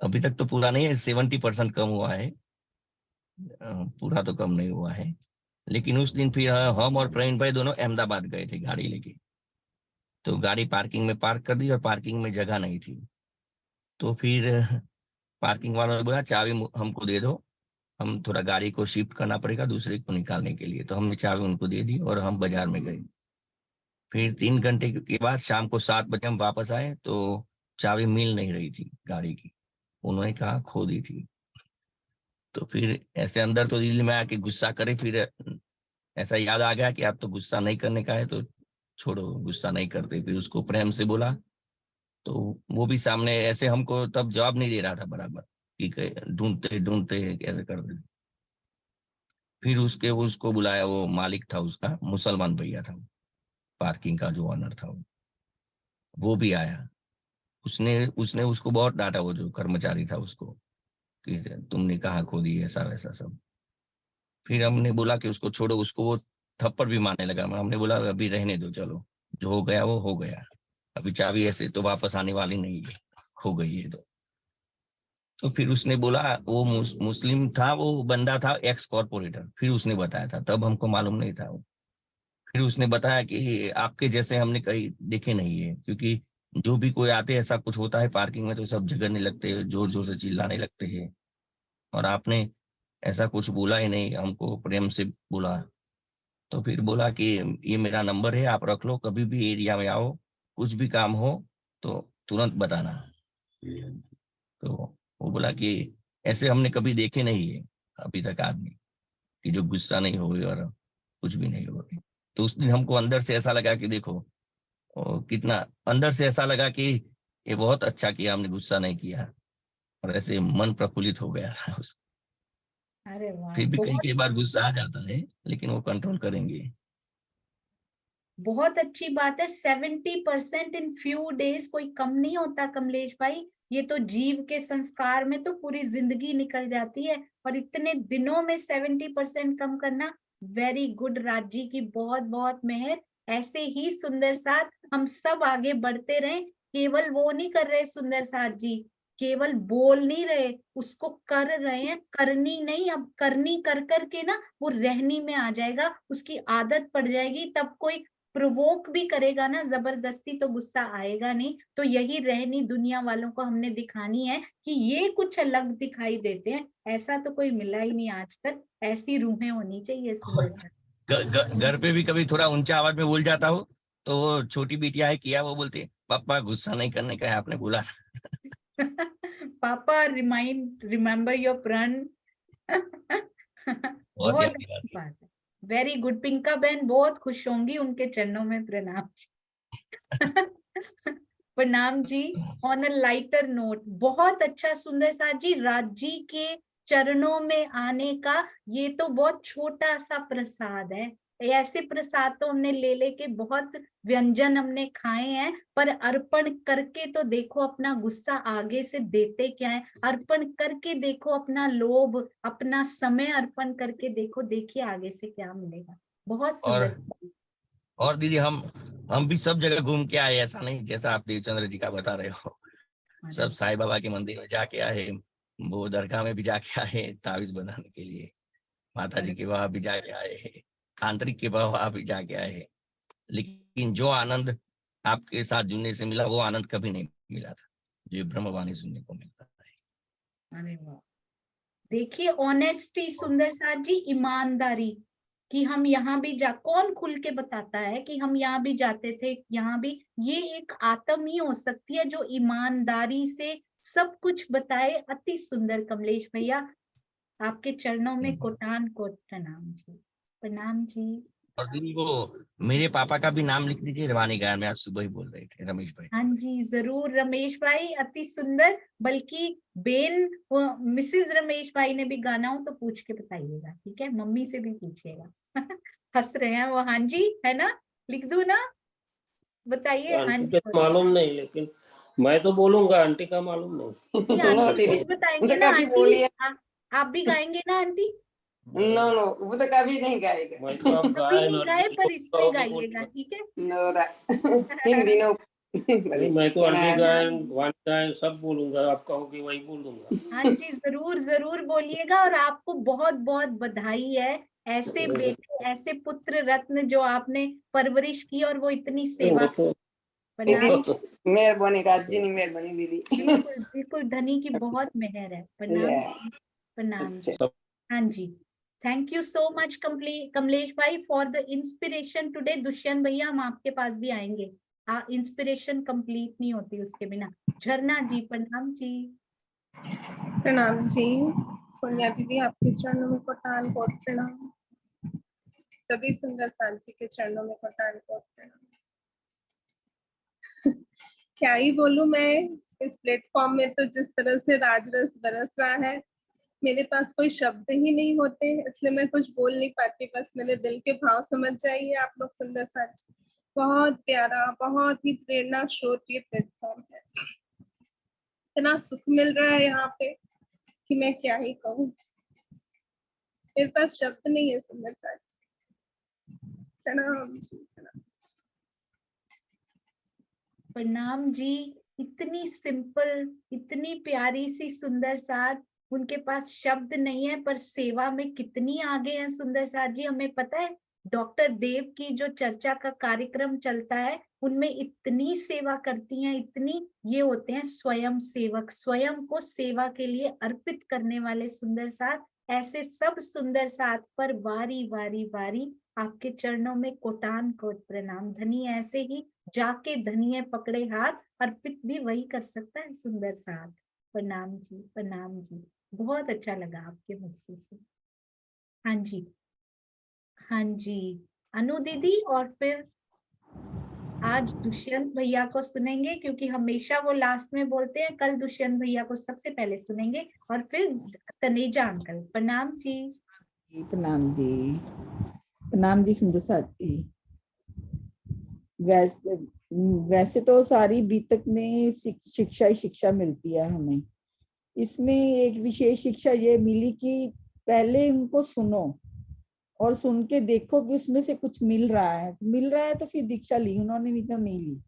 अभी तक तो पूरा नहीं है, 70% कम हुआ है, पूरा तो कम नहीं हुआ है। लेकिन उस दिन फिर हम और प्रवीण भाई दोनों अहमदाबाद गए थे गाड़ी लेके। तो गाड़ी पार्किंग में पार्क कर दी और पार्किंग में जगह नहीं थी। तो फिर पार्किंग वालों ने बोला चाबी हमको दे दो, हम थोड़ा गाड़ी को शिफ्ट करना पड़ेगा दूसरे को निकालने के लिए। तो हमने चाबी उनको दे दी और हम बाजार में गए। फिर 3 घंटे के बाद शाम को 7 बजे हम वापस आए तो चाबी मिल नहीं रही थी गाड़ी की, उन्होंने कहा खो दी थी। तो फिर ऐसे अंदर तो दिल में आके गुस्सा करे, फिर ऐसा याद आ गया कि अब तो गुस्सा नहीं करने का है, तो छोड़ो गुस्सा नहीं करते। फिर उसको प्रेम से बोला, तो वो भी सामने ऐसे हमको तब जवाब नहीं दे रहा था बराबर, कि ढूंढते ढूंढते कैसे कर दे। फिर उसको बुलाया, वो मालिक था उसका, मुसलमान भैया था, पार्किंग का जो ऑनर था वो भी आया। उसने उसने उसको बहुत डांटा, वो जो कर्मचारी था उसको, कि तुमने कहा खो दी, ऐसा वैसा सब। फिर हमने बोला कि उसको छोड़ो, उसको वो थप्पड़ भी मारने लगा। हमने बोला अभी रहने दो, चलो जो हो गया वो हो गया, अभी चाबी ऐसे तो वापस आने वाली नहीं है, खो गई है तो फिर उसने बोला, वो मुस्लिम था, वो बंदा था एक्स कॉर्पोरेटर। फिर उसने बताया था, तब हमको मालूम नहीं था वो। फिर उसने बताया कि आपके जैसे हमने कहीं देखे नहीं है, क्योंकि जो भी कोई आते ऐसा कुछ होता है पार्किंग में तो सब झगड़ने लगते हैं, जोर जोर से चिल्लाने लगते हैं, और आपने ऐसा कुछ बोला ही नहीं, हमको प्रेम से बोला। तो फिर बोला कि ये मेरा नंबर है, आप रख लो, कभी भी एरिया में आओ, कुछ भी काम हो तो तुरंत बताना। तो वो बोला कि ऐसे हमने कभी देखे नहीं है अभी तक आदमी, कि जो गुस्सा नहीं हो और कुछ भी नहीं हो। तो उस दिन हमको अंदर से ऐसा लगा कि देखो, कितना अंदर से ऐसा लगा कि ये बहुत अच्छा किया हमने, गुस्सा नहीं किया, और ऐसे मन प्रफुल्लित हो गया। अरे वाह, फिर भी कई बहुत कई बार गुस्सा आ जाता है, लेकिन वो कंट्रोल करेंगे। बहुत अच्छी बात है। 70% इन फ्यू डेज कोई कम नहीं होता कमलेश भाई। ये तो जीव के संस्कार में तो पूरी जिंदगी निकल जाती है, और इतने दिनों में 70% कम करना, वेरी गुड राजी की बहुत बहुत मेहर। ऐसे ही सुंदर साथ हम सब आगे बढ़ते रहें। केवल वो नहीं कर रहे सुंदर साथ जी, केवल बोल नहीं रहे, उसको कर रहे हैं। करनी नहीं, अब करनी कर करके ना वो रहनी में आ जाएगा, उसकी आदत पड़ जाएगी। तब कोई प्रोवोक भी करेगा ना जबरदस्ती तो गुस्सा आएगा नहीं। तो यही रहनी दुनिया वालों को हमने दिखानी है कि ये कुछ अलग दिखाई देते हैं, ऐसा तो कोई मिला ही नहीं आज तक। ऐसी रूहें होनी चाहिए सुंदर साथ। घर पे भी कभी थोड़ा ऊंचा आवाज में बोल जाता हो तो वो छोटी बिटिया है किया, वो बोलती है पापा गुस्सा नहीं करने का है, आपने बोला पापा रिमेम्बर योर प्रण। बहुत बहुत याद अच्छी दिलाती है। बात है, वेरी गुड। पिंका बहन बहुत खुश होंगी, उनके चरणों में प्रणाम। प्रणाम जी। ऑन अ लाइटर नोट, बहुत अच्छा सुंदर साथ जी, राजी के चरणों में आने का ये तो बहुत छोटा सा प्रसाद है। ऐसे प्रसाद तो हमने ले लेके बहुत व्यंजन हमने खाए हैं, पर अर्पण करके तो देखो अपना गुस्सा आगे से देते क्या है। अर्पण करके देखो अपना लोभ, अपना समय अर्पण करके देखो, देखिए आगे से क्या मिलेगा। बहुत सुंदर। और दीदी हम भी सब जगह घूम के आए, ऐसा नहीं जैसा आप देवचंद्र जी का बता रहे हो। सब साईं बाबा के मंदिर में जाके आए, वो दरगाह में भी जाके आए तावीज बनाने के लिए, माता जी के वहां भी जाके आए, तांत्रिक के वहां भी जाके आए। लेकिन जो आनंद आपके साथ जुड़ने से मिला वो आनंद कभी नहीं मिला था जो ब्रह्मवाणी सुनने को मिलता है। अरे वाह, देखिए ऑनेस्टी सुंदर साथ जी, ईमानदारी कि हम यहाँ भी कौन खुल के बताता है कि हम यहाँ भी जाते थे, यहाँ भी। ये एक आत्म ही हो सकती है जो ईमानदारी से सब कुछ बताए। अति सुंदर कमलेश भैया, आपके चरणों में कोटान कोट प्रणाम जी। प्रणाम जी। और दीदी वो मेरे पापा का भी नाम लिख दीजिए, रवानी गायन में आज सुबह ही बोल रहे थे रमेश भाई। हाँ जी जरूर रमेश भाई, अति सुंदर। बल्कि बेन मिसेस रमेश भाई ने भी गाना हो तो पूछ के बताइएगा, ठीक है, मम्मी से भी पूछिएगा। हंस रहे हैं वो। हाँ जी, है ना, लिख दूं ना, बताइए। हाँ आंटी जी का मालूम नहीं, लेकिन मैं तो बोलूंगा, आंटी का मालूम नहीं। आंटी खुद बताएंगे ना। आंटी आप भी गाएंगे ना आंटी? नो नो, वो तो कभी नहीं गाएगा। मैं तो आप कभी गायन नहीं और गाए, पर इसमें होगी गाइएगा, ठीक है। इन दिनों नहीं, मैं तो अरबी गायन वाणी गायन सब बोलूंगा, आप कहोगे वही बोल दूंगा। हाँ जी जरूर जरूर बोलिएगा। और आपको बहुत बहुत बधाई है, ऐसे बेटे, ऐसे पुत्र रत्न जो आपने परवरिश की और वो इतनी सेवा। प्रणाम। मेहरबानी राजी नहीं, मेहरबानी दीदी। बिल्कुल बिल्कुल, धनी की बहुत मेहर है। प्रणाम प्रणाम। हाँ जी, thank you so much Kamlesh भाई for the inspiration today. Dushyant भैया हम आपके पास भी आएंगे, इंस्पिरेशन कंप्लीट नहीं होती उसके बिना। झरना जी प्रणाम जी। प्रणाम जी। सोनिया दीदी आपके चरणों में कोटान कोट प्रणाम। सभी सुंदर सांची के चरणों में कोटान कोट प्रणाम। क्या ही बोलूं मैं, इस प्लेटफॉर्म में तो जिस तरह से राजरस बरस रहा है, मेरे पास कोई शब्द ही नहीं होते, इसलिए मैं कुछ बोल नहीं पाती। बस मेरे दिल के भाव समझ जाइए आप लोग। सुंदर सांची बहुत प्यारा, बहुत ही प्रेरणा स्रोत ये प्लेटफॉर्म है। इतना सुख मिल रहा है यहाँ पे कि मैं क्या ही कहूँ, मेरे पास शब्द नहीं है। सुंदर सांची प्रणाम जी। प्रणाम जी। इतनी सिंपल, इतनी प्यारी सी सुंदर साथ, उनके पास शब्द नहीं है, पर सेवा में कितनी आगे हैं सुंदर साथ जी। हमें पता है डॉक्टर देव की जो चर्चा का कार्यक्रम चलता है उनमें इतनी सेवा करती हैं, इतनी। ये होते हैं स्वयं सेवक, स्वयं को सेवा के लिए अर्पित करने वाले सुंदर साथ। ऐसे सब सुंदर साथ पर बारी बारी बारी आपके चरणों में कोटान कोट प्रणाम। धनी ऐसे ही जाके धनिये पकड़े हाथ, अर्पित भी वही कर सकता है सुंदर साथ। प्रणाम जी प्रणाम जी, बहुत अच्छा लगा आपके मुख से। हाँ जी हाँ जी अनु दीदी, और फिर आज दुष्यंत भैया को सुनेंगे क्योंकि हमेशा वो लास्ट में बोलते हैं। कल दुष्यंत भैया को सबसे पहले सुनेंगे और फिर तनेजा अंकल। प्रणाम जी। प्रणाम जी, प्रणाम जी सुंदर साथी। वैसे तो सारी बीतक में शिक्षा ही शिक्षा मिलती है हमें। इसमें एक विशेष शिक्षा ये मिली कि पहले उनको सुनो और सुन के देखो कि उसमें से कुछ मिल रहा है तो फिर दीक्षा ली उन्होंने, नहीं तो नहीं ली।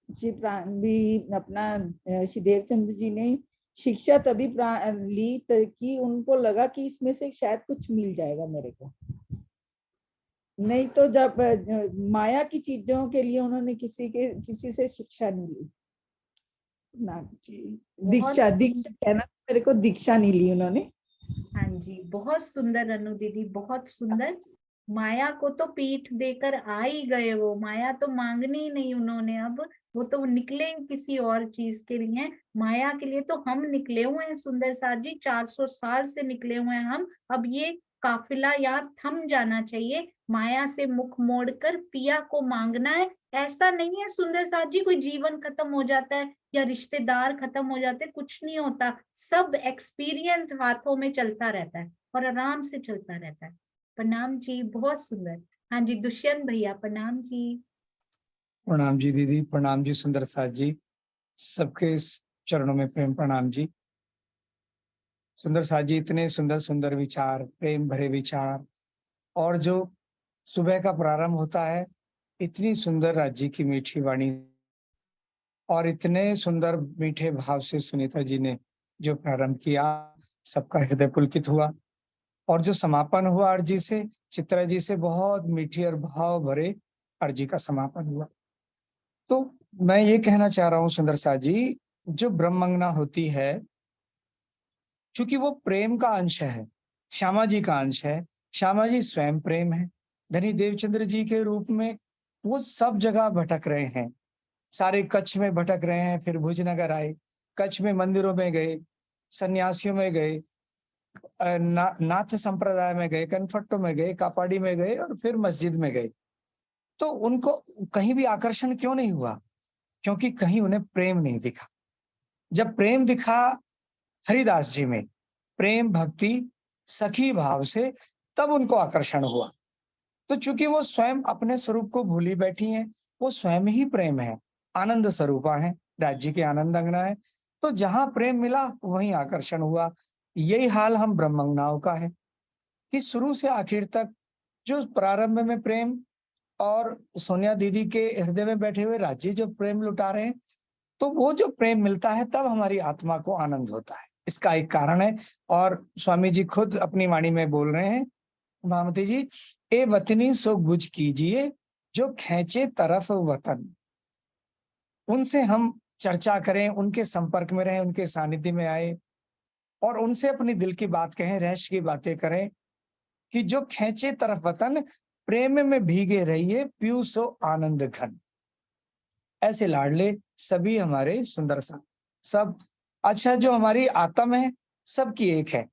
भी अपना श्री देवचंद्र जी ने शिक्षा तभी ली कि उनको लगा कि इसमें से शायद कुछ मिल जाएगा मेरे को, नहीं तो जब माया की चीजों के लिए उन्होंने किसी से शिक्षा नहीं ली ना जी। दीक्षा कहना, मेरे को दीक्षा नहीं ली उन्होंने। हाँ जी, बहुत सुंदर अनु दीदी, बहुत सुंदर। माया को तो पीठ देकर आ ही गए, वो माया तो मांगनी ही नहीं उन्होंने, अब वो तो निकले किसी और चीज के लिए। माया के लिए तो हम निकले हुए हैं सुंदर सार जी, 400 साल से निकले हुए हैं हम। अब ये काफिला यार थम जाना चाहिए, माया से मुख मोड़कर पिया को मांगना है। ऐसा नहीं है सुंदर सार जी कोई जीवन खत्म हो जाता है या रिश्तेदार खत्म हो जाते, कुछ नहीं होता। सब एक्सपीरियंस हाथों में चलता रहता है और आराम से चलता रहता है। प्रणाम जी, बहुत सुंदर। हाँ जी, दुष्यंत भैया प्रणाम जी। प्रणाम जी दीदी, प्रणाम जी सुंदर साथ जी, सबके चरणों में प्रेम प्रणाम जी। सुंदर साथ जी इतने सुंदर सुंदर विचार, प्रेम भरे विचार, और जो सुबह का प्रारंभ होता है इतनी सुंदर राज्य की मीठी वाणी और इतने सुंदर मीठे भाव से सुनीता जी ने जो प्रारंभ किया, सबका हृदय पुलकित हुआ। और जो समापन हुआ अर्जी से, चित्रा जी से, बहुत मीठी और भाव भरे अर्जी का समापन हुआ। तो मैं ये कहना चाह रहा हूँ सुंदर साथ जी, जो ब्रह्मंगना होती है, चूंकि वो प्रेम का अंश है, श्यामा जी का अंश है, श्यामा जी स्वयं प्रेम है। धनी देवचंद्र जी के रूप में वो सब जगह भटक रहे हैं, सारे कच्छ में भटक रहे हैं, फिर भुजनगर आए, कच्छ में मंदिरों में गए, सन्यासियों में गए, नाथ संप्रदाय में गए, कनफट्टों में गए, कापाड़ी में गए और फिर मस्जिद में गए। तो उनको कहीं भी आकर्षण क्यों नहीं हुआ? क्योंकि कहीं उन्हें प्रेम नहीं दिखा। जब प्रेम दिखा हरिदास जी में, प्रेम भक्ति सखी भाव से, तब उनको आकर्षण हुआ। तो चूंकि वो स्वयं अपने स्वरूप को भूली बैठी हैं, वो स्वयं ही प्रेम है, आनंद स्वरूपा है, राज्य के आनंद अंगना है। तो जहां प्रेम मिला वहीं आकर्षण हुआ। यही हाल हम ब्रह्मंगनाओं का है कि शुरू से आखिर तक जो प्रारंभ में प्रेम, और सोनिया दीदी के हृदय में बैठे हुए राज्य जो प्रेम लुटा रहे हैं, तो वो जो प्रेम मिलता है तब हमारी आत्मा को आनंद होता है। इसका एक कारण है, और स्वामी जी खुद अपनी वाणी में बोल रहे हैं, महामती जी, ए वतनी सो गुज कीजिए जो खींचे तरफ वतन। उनसे हम चर्चा करें, उनके संपर्क में रहें, उनके सानिध्य में आए और उनसे अपनी दिल की बात कहें, रहस्य की बातें करें कि जो खींचे तरफ वतन, प्रेम में भीगे रहिए पीयू सो आनंद घन। ऐसे लाडले सभी हमारे सुंदर सा सब। अच्छा, जो हमारी आत्म है सबकी एक है,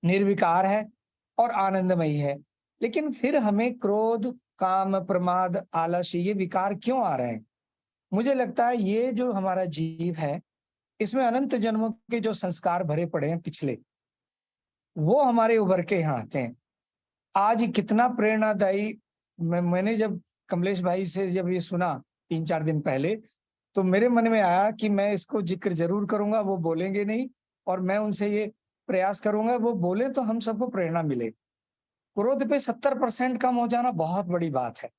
निर्विकार है और आनंदमयी है, लेकिन फिर हमें क्रोध, काम, प्रमाद, आलस्य ये विकार क्यों आ रहे हैं? मुझे लगता है ये जो हमारा जीव है, इसमें अनंत जन्मों के जो संस्कार भरे पड़े हैं पिछले, वो हमारे उभर के यहाँ आते हैं। आज कितना प्रेरणादायी, मैंने जब कमलेश भाई से जब ये सुना 3-4 दिन पहले, तो मेरे मन में आया कि मैं इसको जिक्र जरूर करूंगा। वो बोलेंगे नहीं और मैं उनसे ये प्रयास करूंगा वो बोले तो हम सबको प्रेरणा मिले। क्रोध पे 70% कम हो जाना बहुत बड़ी बात है।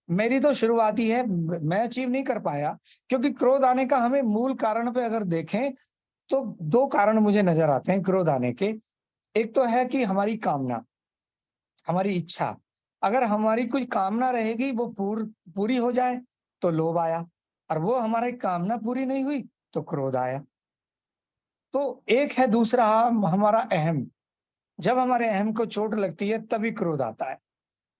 मेरी तो शुरुआत ही है, मैं अचीव नहीं कर पाया, क्योंकि क्रोध आने का हमें मूल कारण पे अगर देखें तो 2 कारण मुझे नजर आते हैं क्रोध आने के। एक तो है कि हमारी कामना, हमारी इच्छा, अगर हमारी कोई कामना रहेगी वो पूरी हो जाए तो लोभ आया, और वो हमारी कामना पूरी नहीं हुई तो क्रोध आया। तो एक है दूसरा हमारा अहम, जब हमारे अहम को चोट लगती है तभी क्रोध आता है।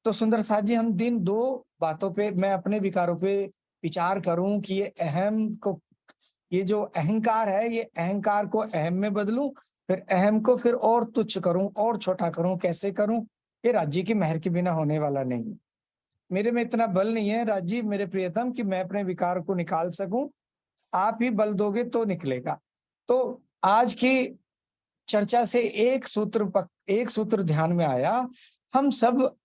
तो सुंदर साथ जी, हम दिन 2 बातों पे, मैं अपने विकारों पे विचार करूं कि ये अहम को, ये जो अहंकार है, ये अहंकार को अहम में बदलूं, फिर अहम को फिर और तुच्छ करूं और छोटा करूं। कैसे करूं? ये राज्य की मेहर के बिना होने वाला नहीं। मेरे में इतना बल नहीं है राज्य मेरे प्रियतम कि मैं अपने विकार को निकाल सकूं, आप ही बल दोगे तो निकलेगा। तो आज की चर्चा से एक सूत्र ध्यान में आया, हम सब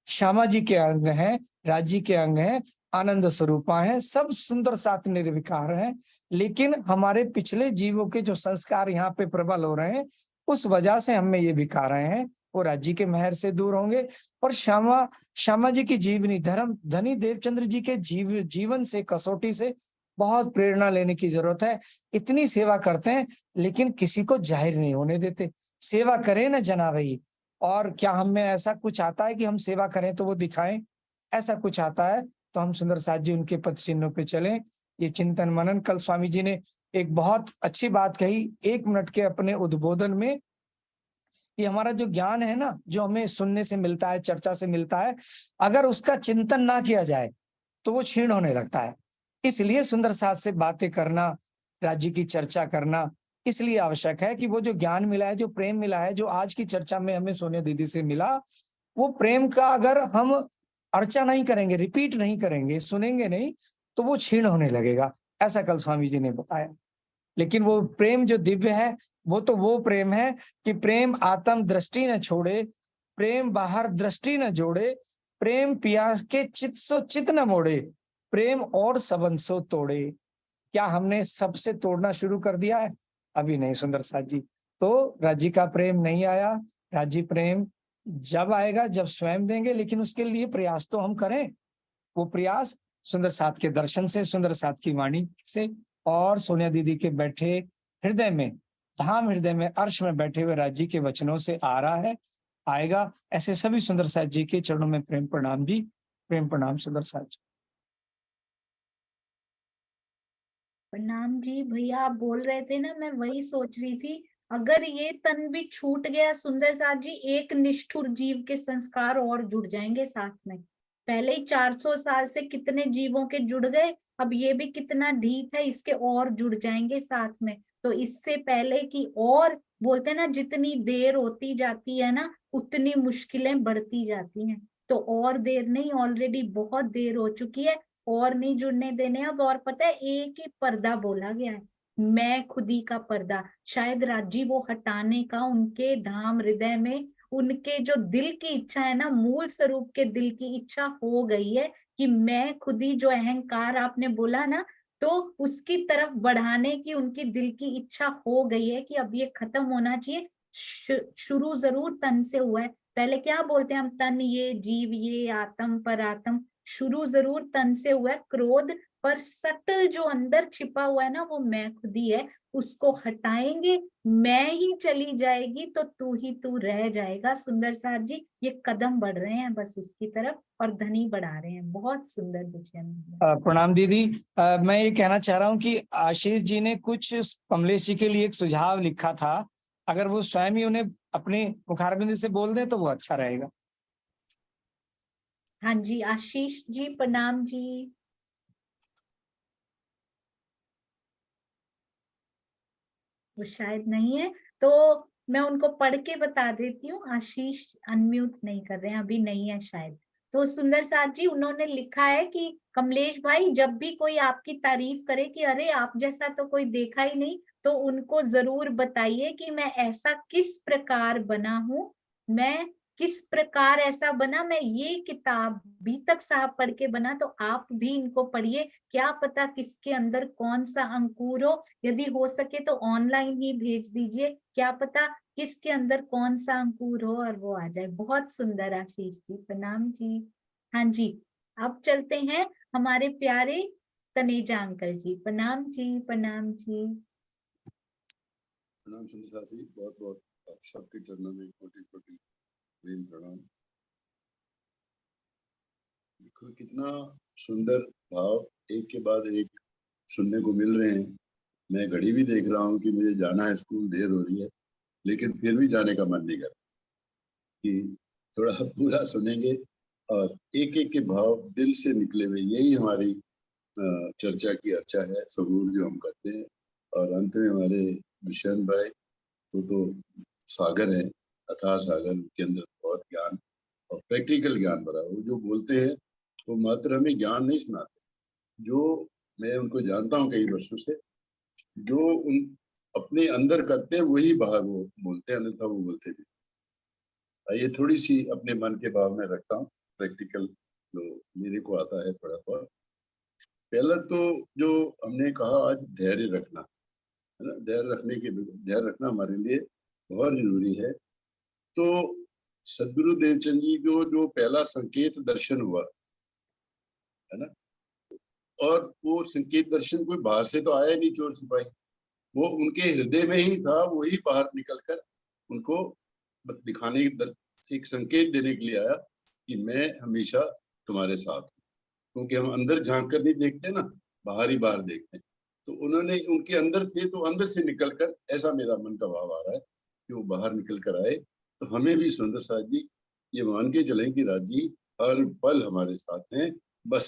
श्यामा जी के अंग हैं, राजी के अंग हैं, आनंद स्वरूपा हैं, सब सुंदर साथ निर्विकार हैं। लेकिन हमारे पिछले जीवों के जो संस्कार यहाँ पे प्रबल हो रहे हैं, उस वजह से हमें ये विकार आए हैं। वो राजी के मेहर से दूर होंगे। और श्यामा जी की जीवनी, धर्म धनी देवचंद्र जी के जीवन से, कसौटी से बहुत प्रेरणा लेने की जरूरत है। इतनी सेवा करते हैं लेकिन किसी को जाहिर नहीं होने देते। सेवा करें ना जना भाई, और क्या हमें ऐसा कुछ आता है कि हम सेवा करें तो वो दिखाएं? ऐसा कुछ आता है तो हम सुंदर साथ जी उनके पद चिन्हों पे चलें। ये चिंतन मनन, कल स्वामी जी ने एक बहुत अच्छी बात कही 1 मिनट के अपने उद्बोधन में। ये हमारा जो ज्ञान है ना, जो हमें सुनने से मिलता है, चर्चा से मिलता है, अगर उसका चिंतन ना किया जाए तो वो क्षीण होने लगता है। इसलिए सुंदर साथ से बातें करना, राज्य की चर्चा करना इसलिए आवश्यक है कि वो जो ज्ञान मिला है, जो प्रेम मिला है, जो आज की चर्चा में हमें सोनिया दीदी से मिला, वो प्रेम का अगर हम अर्चा नहीं करेंगे, रिपीट नहीं करेंगे, सुनेंगे नहीं, तो वो क्षीण होने लगेगा। ऐसा कल स्वामी जी ने बताया। लेकिन वो प्रेम जो दिव्य है, वो प्रेम है कि प्रेम आत्म दृष्टि न छोड़े, प्रेम बाहर दृष्टि न जोड़े, प्रेम पियास के चित सो चित न मोड़े, प्रेम और सबन सो तोड़े। क्या हमने सबसे तोड़ना शुरू कर दिया है? अभी नहीं सुंदर साथ जी। तो राज्य का प्रेम नहीं आया। राज्य प्रेम जब आएगा, जब स्वयं देंगे, लेकिन उसके लिए प्रयास तो हम करें। वो प्रयास सुंदर साथ के दर्शन से, सुंदर साथ की वाणी से, और सोनिया दीदी के बैठे हृदय में, धाम हृदय में, अर्श में बैठे हुए राज्य के वचनों से आ रहा है, आएगा। ऐसे सभी सुंदर साथ जी के चरणों में प्रेम प्रणाम जी। प्रेम प्रणाम सुंदर साथ जी। प्रणाम जी। भैया आप बोल रहे थे ना, मैं वही सोच रही थी, अगर ये तन भी छूट गया सुंदर साथ जी, एक निष्ठुर जीव के संस्कार और जुड़ जाएंगे साथ में। पहले ही 400 साल से कितने जीवों के जुड़ गए, अब ये भी कितना ढीठ है, इसके और जुड़ जाएंगे साथ में। तो इससे पहले कि और बोलते हैं ना, जितनी देर होती जाती है ना, उतनी मुश्किलें बढ़ती जाती हैं। तो और देर नहीं, ऑलरेडी बहुत देर हो चुकी है, और नहीं जुड़ने देने अब। और पता है, एक ही पर्दा बोला गया है, मैं खुदी का पर्दा, शायद राजी वो हटाने का उनके धाम हृदय में, उनके जो दिल की इच्छा है ना, मूल स्वरूप के दिल की इच्छा हो गई है कि मैं खुदी, जो अहंकार आपने बोला ना, तो उसकी तरफ बढ़ाने की उनकी दिल की इच्छा हो गई है कि अब ये खत्म होना चाहिए। शुरू जरूर तन से हुआ है। पहले क्या बोलते हैं हम, तन ये, जीव ये, आत्म पर आत्म, शुरू जरूर तन से हुआ है क्रोध, पर सटल जो अंदर छिपा हुआ है ना, वो मैं खुद ही है। उसको हटाएंगे, मैं ही चली जाएगी तो तू ही तू रह जाएगा। सुंदर साथ जी ये कदम बढ़ रहे हैं बस उसकी तरफ, और धनी बढ़ा रहे हैं। बहुत सुंदर दृश्य। प्रणाम दीदी। मैं ये कहना चाह रहा हूँ कि आशीष जी ने कुछ कमलेश जी के लिए एक सुझाव लिखा था, अगर वो स्वयं ही उन्हें अपने मुखारबिंद से बोल दें तो वो अच्छा रहेगा। हाँ जी, आशीष जी प्रणाम जी। वो शायद नहीं है, तो मैं उनको पढ़ के बता देती हूँ। आशीष अनम्यूट नहीं कर रहे हैं, अभी नहीं है शायद। तो सुंदर साथ जी उन्होंने लिखा है कि कमलेश भाई, जब भी कोई आपकी तारीफ करे कि अरे आप जैसा तो कोई देखा ही नहीं, तो उनको जरूर बताइए कि मैं ऐसा किस प्रकार बना हूँ, मैं किस प्रकार ऐसा बना। मैं ये किताब भी तक साहब पढ़ के बना, तो आप भी इनको पढ़िए। क्या पता किसके अंदर कौन सा अंकुर हो, यदि हो सके तो ऑनलाइन ही भेज दीजिए, क्या पता किसके अंदर कौन सा अंकुर हो और वो आ जाए। बहुत सुंदर आशीष जी, प्रणाम जी। हाँ जी, अब चलते हैं हमारे प्यारे तनेजा अंकल जी। प्रणाम जी, प्रणाम जी। प्रणाम सुंदर जी, बहुत बहुत आप सबके चरणों में कोटि कोटि प्रेम प्रणाम। देखो कितना सुंदर भाव एक के बाद एक सुनने को मिल रहे हैं। मैं घड़ी भी देख रहा हूँ कि मुझे जाना है स्कूल, देर हो रही है, लेकिन फिर भी जाने का मन नहीं करता कि थोड़ा पूरा सुनेंगे और एक एक के भाव दिल से निकले हुए, यही हमारी चर्चा की अर्चा है, सबूर जो हम करते हैं। और अंत में हमारे विशन भाई वो तो सागर है, अथाह सागर के अंदर बहुत ज्ञान और प्रैक्टिकल ज्ञान भरा। वो जो बोलते हैं वो मात्र हमें ज्ञान नहीं सुनाते, जो मैं उनको जानता हूँ कई वर्षों से, जो उन अपने अंदर करते हैं वही बाहर वो बोलते हैं, अन्यथा वो बोलते भी। ये थोड़ी सी अपने मन के भाव में रखता हूँ प्रैक्टिकल जो मेरे को आता है थोड़ा बहुत। पहला तो जो हमने कहा आज धैर्य रखना है ना, धैर्य रखना हमारे लिए बहुत जरूरी है। तो सदगुरु देवचंद जी को जो पहला संकेत दर्शन हुआ है ना, और वो संकेत दर्शन कोई बाहर से तो आया नहीं, चोर सिपाही, वो उनके हृदय में ही था, वही बाहर निकलकर उनको दिखाने एक संकेत देने के लिए आया कि मैं हमेशा तुम्हारे साथ हूँ। क्योंकि हम अंदर झांक कर नहीं देखते ना, बाहर ही बाहर देखते हैं। तो उन्होंने उनके अंदर थे, तो अंदर से निकलकर, ऐसा मेरा मन का भाव आ रहा है कि वो बाहर निकल कर आए। तो हमें भी सुंदर साथ जी ये मान के चलें कि राजी हर पल हमारे साथ हैं। बस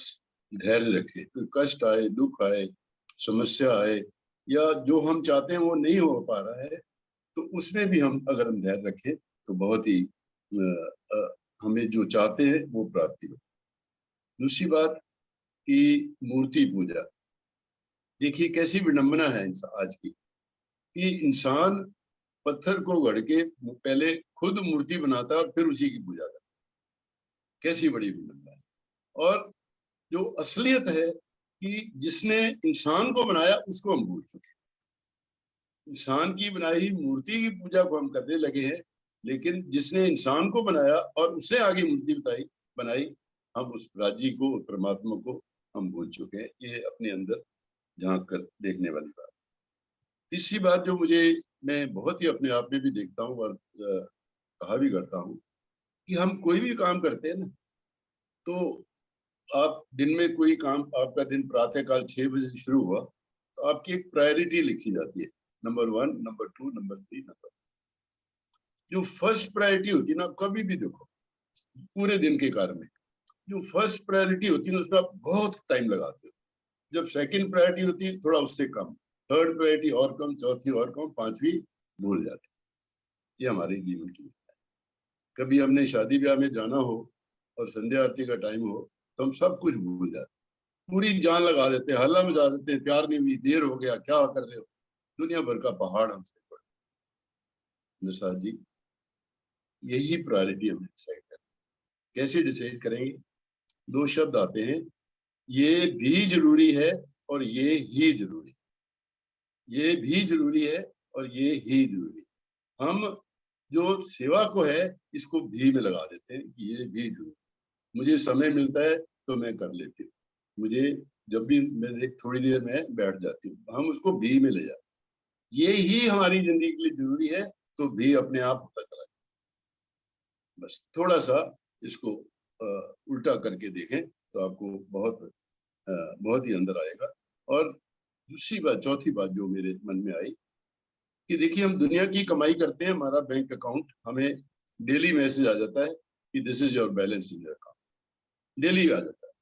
धैर्य रखें, कोई कष्ट आए, दुख आए, समस्या आए, या जो हम चाहते हैं वो नहीं हो पा रहा है, तो उसमें भी हम अगर हम धैर्य रखें तो बहुत ही हमें जो चाहते हैं वो प्राप्ति हो। दूसरी बात कि मूर्ति पूजा, देखिए कैसी विडंबना है आज की, कि इंसान पत्थर को गढ़ के पहले खुद मूर्ति बनाता है और फिर उसी की पूजा करता है। कैसी बड़ी विडंबना है। और जो असलियत है कि जिसने इंसान को बनाया उसको हम भूल चुके। इंसान की बनाई मूर्ति की पूजा को हम करने लगे हैं, लेकिन जिसने इंसान को बनाया और उसने आगे मूर्ति बनाई, हम उस राज्य को, परमात्मा को हम भूल चुके हैं। ये अपने अंदर झांक कर देखने वाली बात। तीसरी बात जो मैं बहुत ही अपने आप में भी देखता हूँ और कहा भी करता हूँ कि हम कोई भी काम करते हैं ना, तो आप दिन में कोई काम, आपका दिन प्रातःकाल 6 बजे से शुरू हुआ, तो आपकी एक प्रायोरिटी लिखी जाती है, नंबर 1, नंबर 2, नंबर 3, नंबर। जो फर्स्ट प्रायोरिटी होती है ना, कभी भी देखो पूरे दिन के कार्य में जो फर्स्ट प्रायोरिटी होती है ना, उसमें आप बहुत टाइम लगाते हो। जब सेकंड प्रायोरिटी होती है थोड़ा उससे कम, थर्ड प्रायोरिटी और कम, चौथी और कम, पांचवी भूल जाते। ये हमारे जीवन की है। कभी हमने शादी ब्याह में जाना हो और संध्या आरती का टाइम हो, तो हम सब कुछ भूल जाते, पूरी जान लगा देते हैं, हल्ला मचा देते हैं, तैयार नहीं हुई, देर हो गया, क्या कर रहे हो, दुनिया भर का पहाड़ हमसे पड़े। निसाद जी, यही प्रायोरिटी हमें डिसाइड करें। कैसे डिसाइड करेंगे? 2 शब्द आते हैं, ये भी जरूरी है और ये ही जरूरी। ये भी जरूरी है और ये ही जरूरी। हम जो सेवा को है इसको भी में लगा देते हैं कि ये भी जरूरी। मुझे समय मिलता है तो मैं कर लेती हूँ, मुझे जब भी मैं थोड़ी देर में बैठ जाती हूँ, हम उसको भी में ले जाते हैं। ये ही हमारी जिंदगी के लिए जरूरी है, तो भी अपने आप होता चला। बस थोड़ा सा इसको उल्टा करके देखें तो आपको बहुत ही अंदर आएगा। और दूसरी बात, चौथी बात जो मेरे मन में आई कि देखिए, हम दुनिया की कमाई करते हैं, हमारा बैंक अकाउंट, हमें डेली मैसेज आ जाता है कि this is your balance in your account, daily आ जाता है।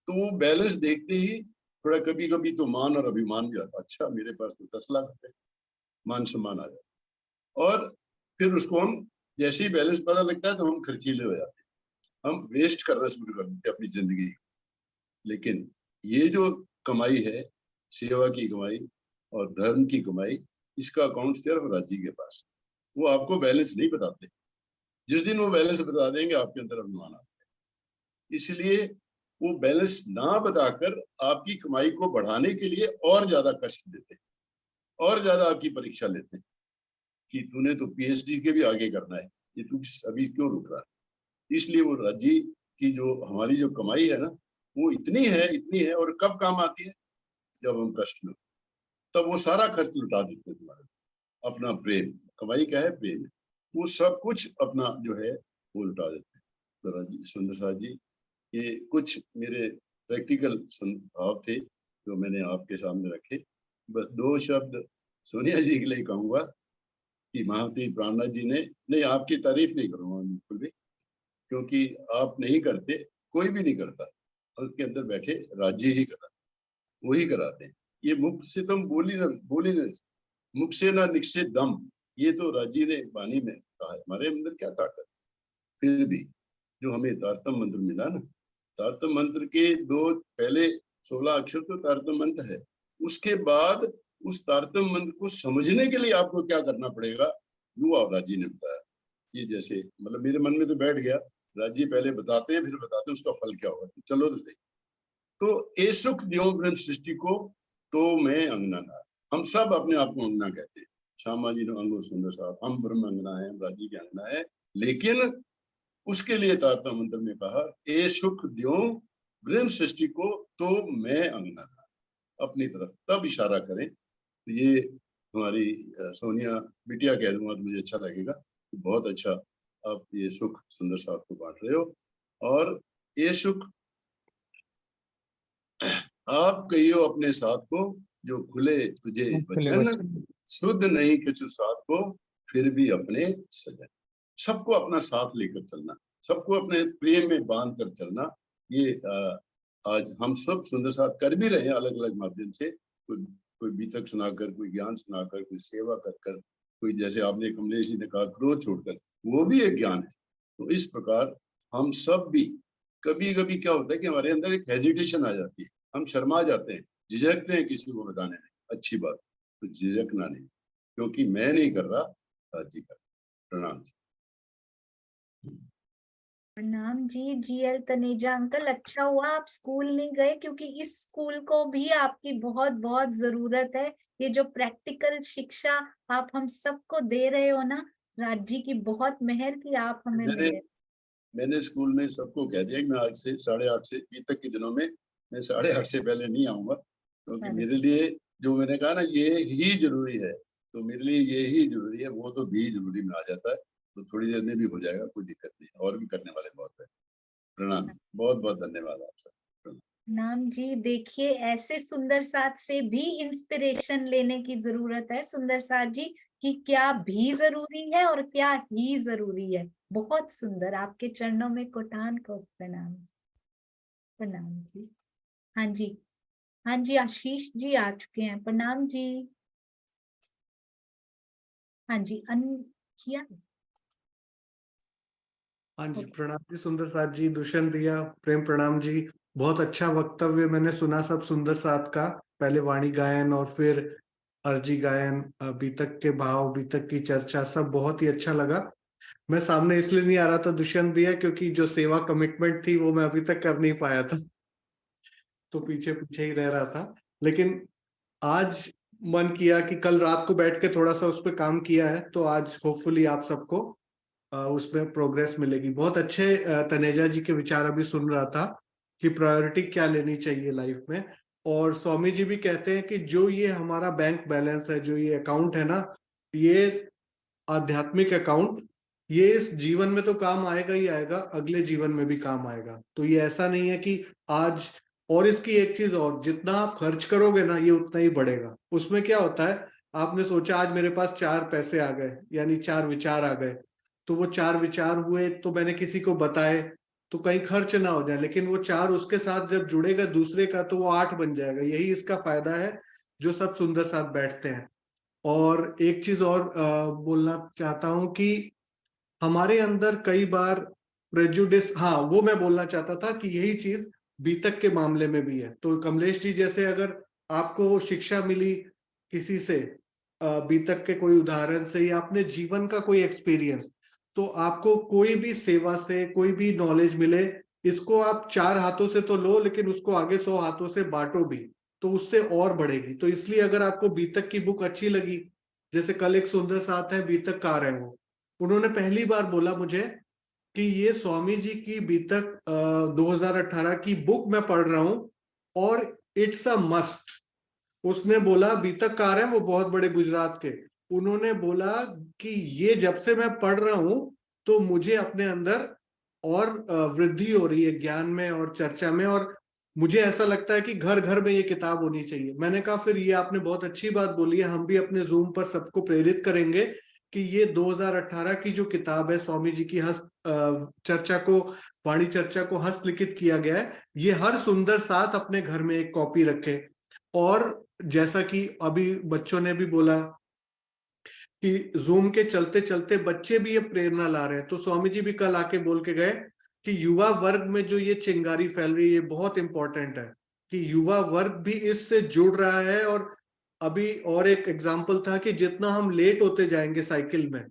तो वो बैलेंस देखते ही थोड़ा कभी कभी तो मान और अभिमान भी आता, अच्छा मेरे पास तो 10 लाख रुपए, मान सम्मान आ जाता। और फिर उसको हम जैसे ही बैलेंस पता लगता है तो हम खर्चीले हो जाते हैं, हम वेस्ट करना शुरू कर देते हैं अपनी जिंदगी। लेकिन ये जो कमाई है, सेवा की कमाई और धर्म की कमाई, इसका अकाउंट सिर्फ राज्य के पास। वो आपको बैलेंस नहीं बताते, जिस दिन वो बैलेंस बता देंगे आपके अंदर अभिमान आता है। इसलिए वो बैलेंस ना बताकर आपकी कमाई को बढ़ाने के लिए और ज्यादा कष्ट देते हैं, और ज्यादा आपकी परीक्षा लेते हैं कि तूने तो पीएचडी के भी आगे करना है, ये तू अभी क्यों रुक रहा है। इसलिए वो राज्य की जो हमारी जो कमाई है ना, वो इतनी है और कब काम आती है, जब हम कष्ट में, तब वो सारा खर्च लुटा देते हैं तुम्हारे। अपना प्रेम, कमाई क्या है, प्रेम है, वो सब कुछ अपना जो है वो लुटा देते हैं। तो राजी सुंदर साथ जी, ये कुछ मेरे प्रैक्टिकल भाव थे जो मैंने आपके सामने रखे। बस 2 शब्द सोनिया जी के लिए कहूंगा कि महामती प्राणनाथ जी ने, नहीं आपकी तारीफ नहीं करूंगा बिल्कुल भी, क्योंकि आप नहीं करते, कोई भी नहीं करता, उनके अंदर बैठे राज्य ही कराते, वही कराते हैं। ये मुख से तुम बोली न, मुख से ना निकसे दम, ये तो राज्य ने वाणी में कहा है। हमारे अंदर क्या ताकत, फिर भी जो हमें तारतम मंत्र मिला ना, तारतम मंत्र के 2 पहले 16 अक्षर तो तारतम मंत्र है, उसके बाद उस तारतम मंत्र को समझने के लिए आपको क्या करना पड़ेगा, वो आप राज्य ने बताया। ये जैसे मतलब मेरे मन में तो बैठ गया राजी पहले बताते हैं, फिर बताते हैं उसका फल क्या होगा। तो चलो तो सही। तो ए सुख दियो ग्रंथ सृष्टि को, तो मैं अंगना नार। हम सब अपने आप को अंगना कहते हैं। श्यामा जी ने अंगो सुंदर साहब, हम ब्रह्म अंगना है, हम राजी के अंगना है। लेकिन उसके लिए तारतम्य मंत्र में कहा ए सुख दियो ब्रह्म सृष्टि को, तो मैं अंगना नार। अपनी तरफ तब इशारा करें। तो ये हमारी सोनिया बिटिया कह दूंगा तो मुझे अच्छा लगेगा। बहुत अच्छा आप ये सुख सुंदर साहब को बांट रहे हो। और ये सुख आप कहियो अपने साथ को, जो खुले तुझे वचन, शुद्ध नहीं किछु साथ को, फिर भी अपने सजन। सबको अपना साथ लेकर चलना, सबको अपने प्रेम में बांध कर चलना, ये आज हम सब सुंदर साथ कर भी रहे हैं अलग अलग माध्यम से। कोई बीतक सुनाकर, कोई ज्ञान सुनाकर, कोई सेवा कर कर, कोई जैसे आपने कमलेश जी ने कहा क्रोध छोड़कर, वो भी एक ज्ञान है। तो इस प्रकार हम सब भी कभी कभी क्या होता है कि हमारे अंदर एक हेजिटेशन आ जाती है, हम शर्मा जाते हैं, झिझकते हैं किसी को बताने में। अच्छी बात, तो झिझकना नहीं, क्योंकि मैं नहीं कर रहा, राजी कर। प्रणाम जी। प्रणाम जी। जीएल तनेजा अंकल, अच्छा हुआ आप स्कूल नहीं गए, क्योंकि इस स्कूल को भी आपकी बहुत बहुत जरूरत है। ये जो प्रैक्टिकल शिक्षा आप हम सबको दे रहे हो ना, राजी की बहुत मेहर की आप हमें मिले। मैंने स्कूल में सबको कह दिया कि मैं आज से 8:30 से बीतक के दिनों में मैं 8:30 से पहले नहीं आऊंगा, क्योंकि मेरे लिए जो मैंने कहा ना ये ही जरूरी है, तो मेरे लिए ये ही जरूरी है। वो तो भी जरूरी में आ जाता है, तो थोड़ी देर में भी हो जाएगा, कोई दिक्कत नहीं। और भी करने वाले बहुत है। प्रणाम, बहुत बहुत धन्यवाद आप सब। प्रणाम जी। देखिए, ऐसे सुंदर साथ से भी इंस्पिरेशन लेने की जरूरत है सुंदर साथ जी, कि क्या भी जरूरी है और क्या ही जरूरी है। बहुत सुंदर, आपके चरणों में कोटान को प्रणाम। प्रणाम जी। हाँ जी, हाँ जी, आशीष जी आ चुके हैं। प्रणाम जी। हाँ जी, किया। हाँ जी, प्रणाम जी सुंदर साथ जी, दुष्यंत भैया, प्रेम प्रणाम जी। बहुत अच्छा वक्तव्य मैंने सुना सब सुंदर साथ का, पहले वाणी गायन और फिर अर्जी गायन, बीतक के भाव, बीतक की चर्चा, सब बहुत ही अच्छा लगा। मैं सामने इसलिए नहीं आ रहा था दुष्यंत भैया, क्योंकि जो सेवा कमिटमेंट थी वो मैं अभी तक कर नहीं पाया था, तो पीछे पीछे ही रह रहा था। लेकिन आज मन किया कि कल रात को बैठ के थोड़ा सा उस पर काम किया है, तो आज होपफुली आप सबको उसमें प्रोग्रेस मिलेगी। बहुत अच्छे तनेजा जी के विचार अभी सुन रहा था कि प्रायोरिटी क्या लेनी चाहिए लाइफ में। और स्वामी जी भी कहते हैं कि जो ये हमारा बैंक बैलेंस है, जो ये अकाउंट है ना, ये आध्यात्मिक अकाउंट, ये इस जीवन में तो काम आएगा ही आएगा, अगले जीवन में भी काम आएगा। तो ये ऐसा नहीं है कि आज, और इसकी एक चीज और, जितना आप खर्च करोगे ना ये उतना ही बढ़ेगा। उसमें क्या होता है, आपने सोचा आज मेरे पास 4 पैसे आ गए, यानी 4 विचार आ गए, तो वो 4 विचार हुए तो मैंने किसी को बताए, तो कहीं खर्च ना हो जाए। लेकिन वो 4 उसके साथ जब जुड़ेगा दूसरे का, तो वो 8 बन जाएगा। यही इसका फायदा है जो सब सुंदर साथ बैठते हैं। और एक चीज और बोलना चाहता हूं कि हमारे अंदर कई बार प्रेजुडिस, हाँ वो मैं बोलना चाहता था कि यही चीज बीतक के मामले में भी है। तो कमलेश जी, जैसे अगर आपको शिक्षा मिली किसी से, बीतक के कोई उदाहरण से, या अपने जीवन का कोई एक्सपीरियंस, तो आपको कोई भी सेवा से कोई भी नॉलेज मिले, इसको आप 4 हाथों से तो लो, लेकिन उसको आगे 100 हाथों से बांटो भी, तो उससे और बढ़ेगी। तो इसलिए अगर आपको बीतक की बुक अच्छी लगी, जैसे कल एक सुंदर साथ है बीतक कार है, वो उन्होंने पहली बार बोला मुझे कि ये स्वामी जी की बीतक 2018 की बुक मैं पढ़ रहा हूं और इट्स अ मस्ट। उसने बोला, बीतक कार है वो बहुत बड़े गुजरात के, उन्होंने बोला कि ये जब से मैं पढ़ रहा हूं तो मुझे अपने अंदर और वृद्धि हो रही है ज्ञान में और चर्चा में, और मुझे ऐसा लगता है कि घर घर में ये किताब होनी चाहिए। मैंने कहा फिर ये आपने बहुत अच्छी बात बोली है, हम भी अपने जूम पर सबको प्रेरित करेंगे कि ये 2018 की जो किताब है स्वामी जी की चर्चा को, वाणी चर्चा को हस्तलिखित किया गया है, ये हर सुंदर साथ अपने घर में एक कॉपी रखे। और जैसा कि अभी बच्चों ने भी बोला कि जूम के चलते चलते बच्चे भी ये प्रेरणा ला रहे हैं, तो स्वामी जी भी कल आके बोल के गए कि युवा वर्ग में जो ये चिंगारी फैल रही है ये बहुत इंपॉर्टेंट है, कि युवा वर्ग भी इससे जुड़ रहा है। और अभी और एक एग्जाम्पल था कि जितना हम लेट होते जाएंगे साइकिल में,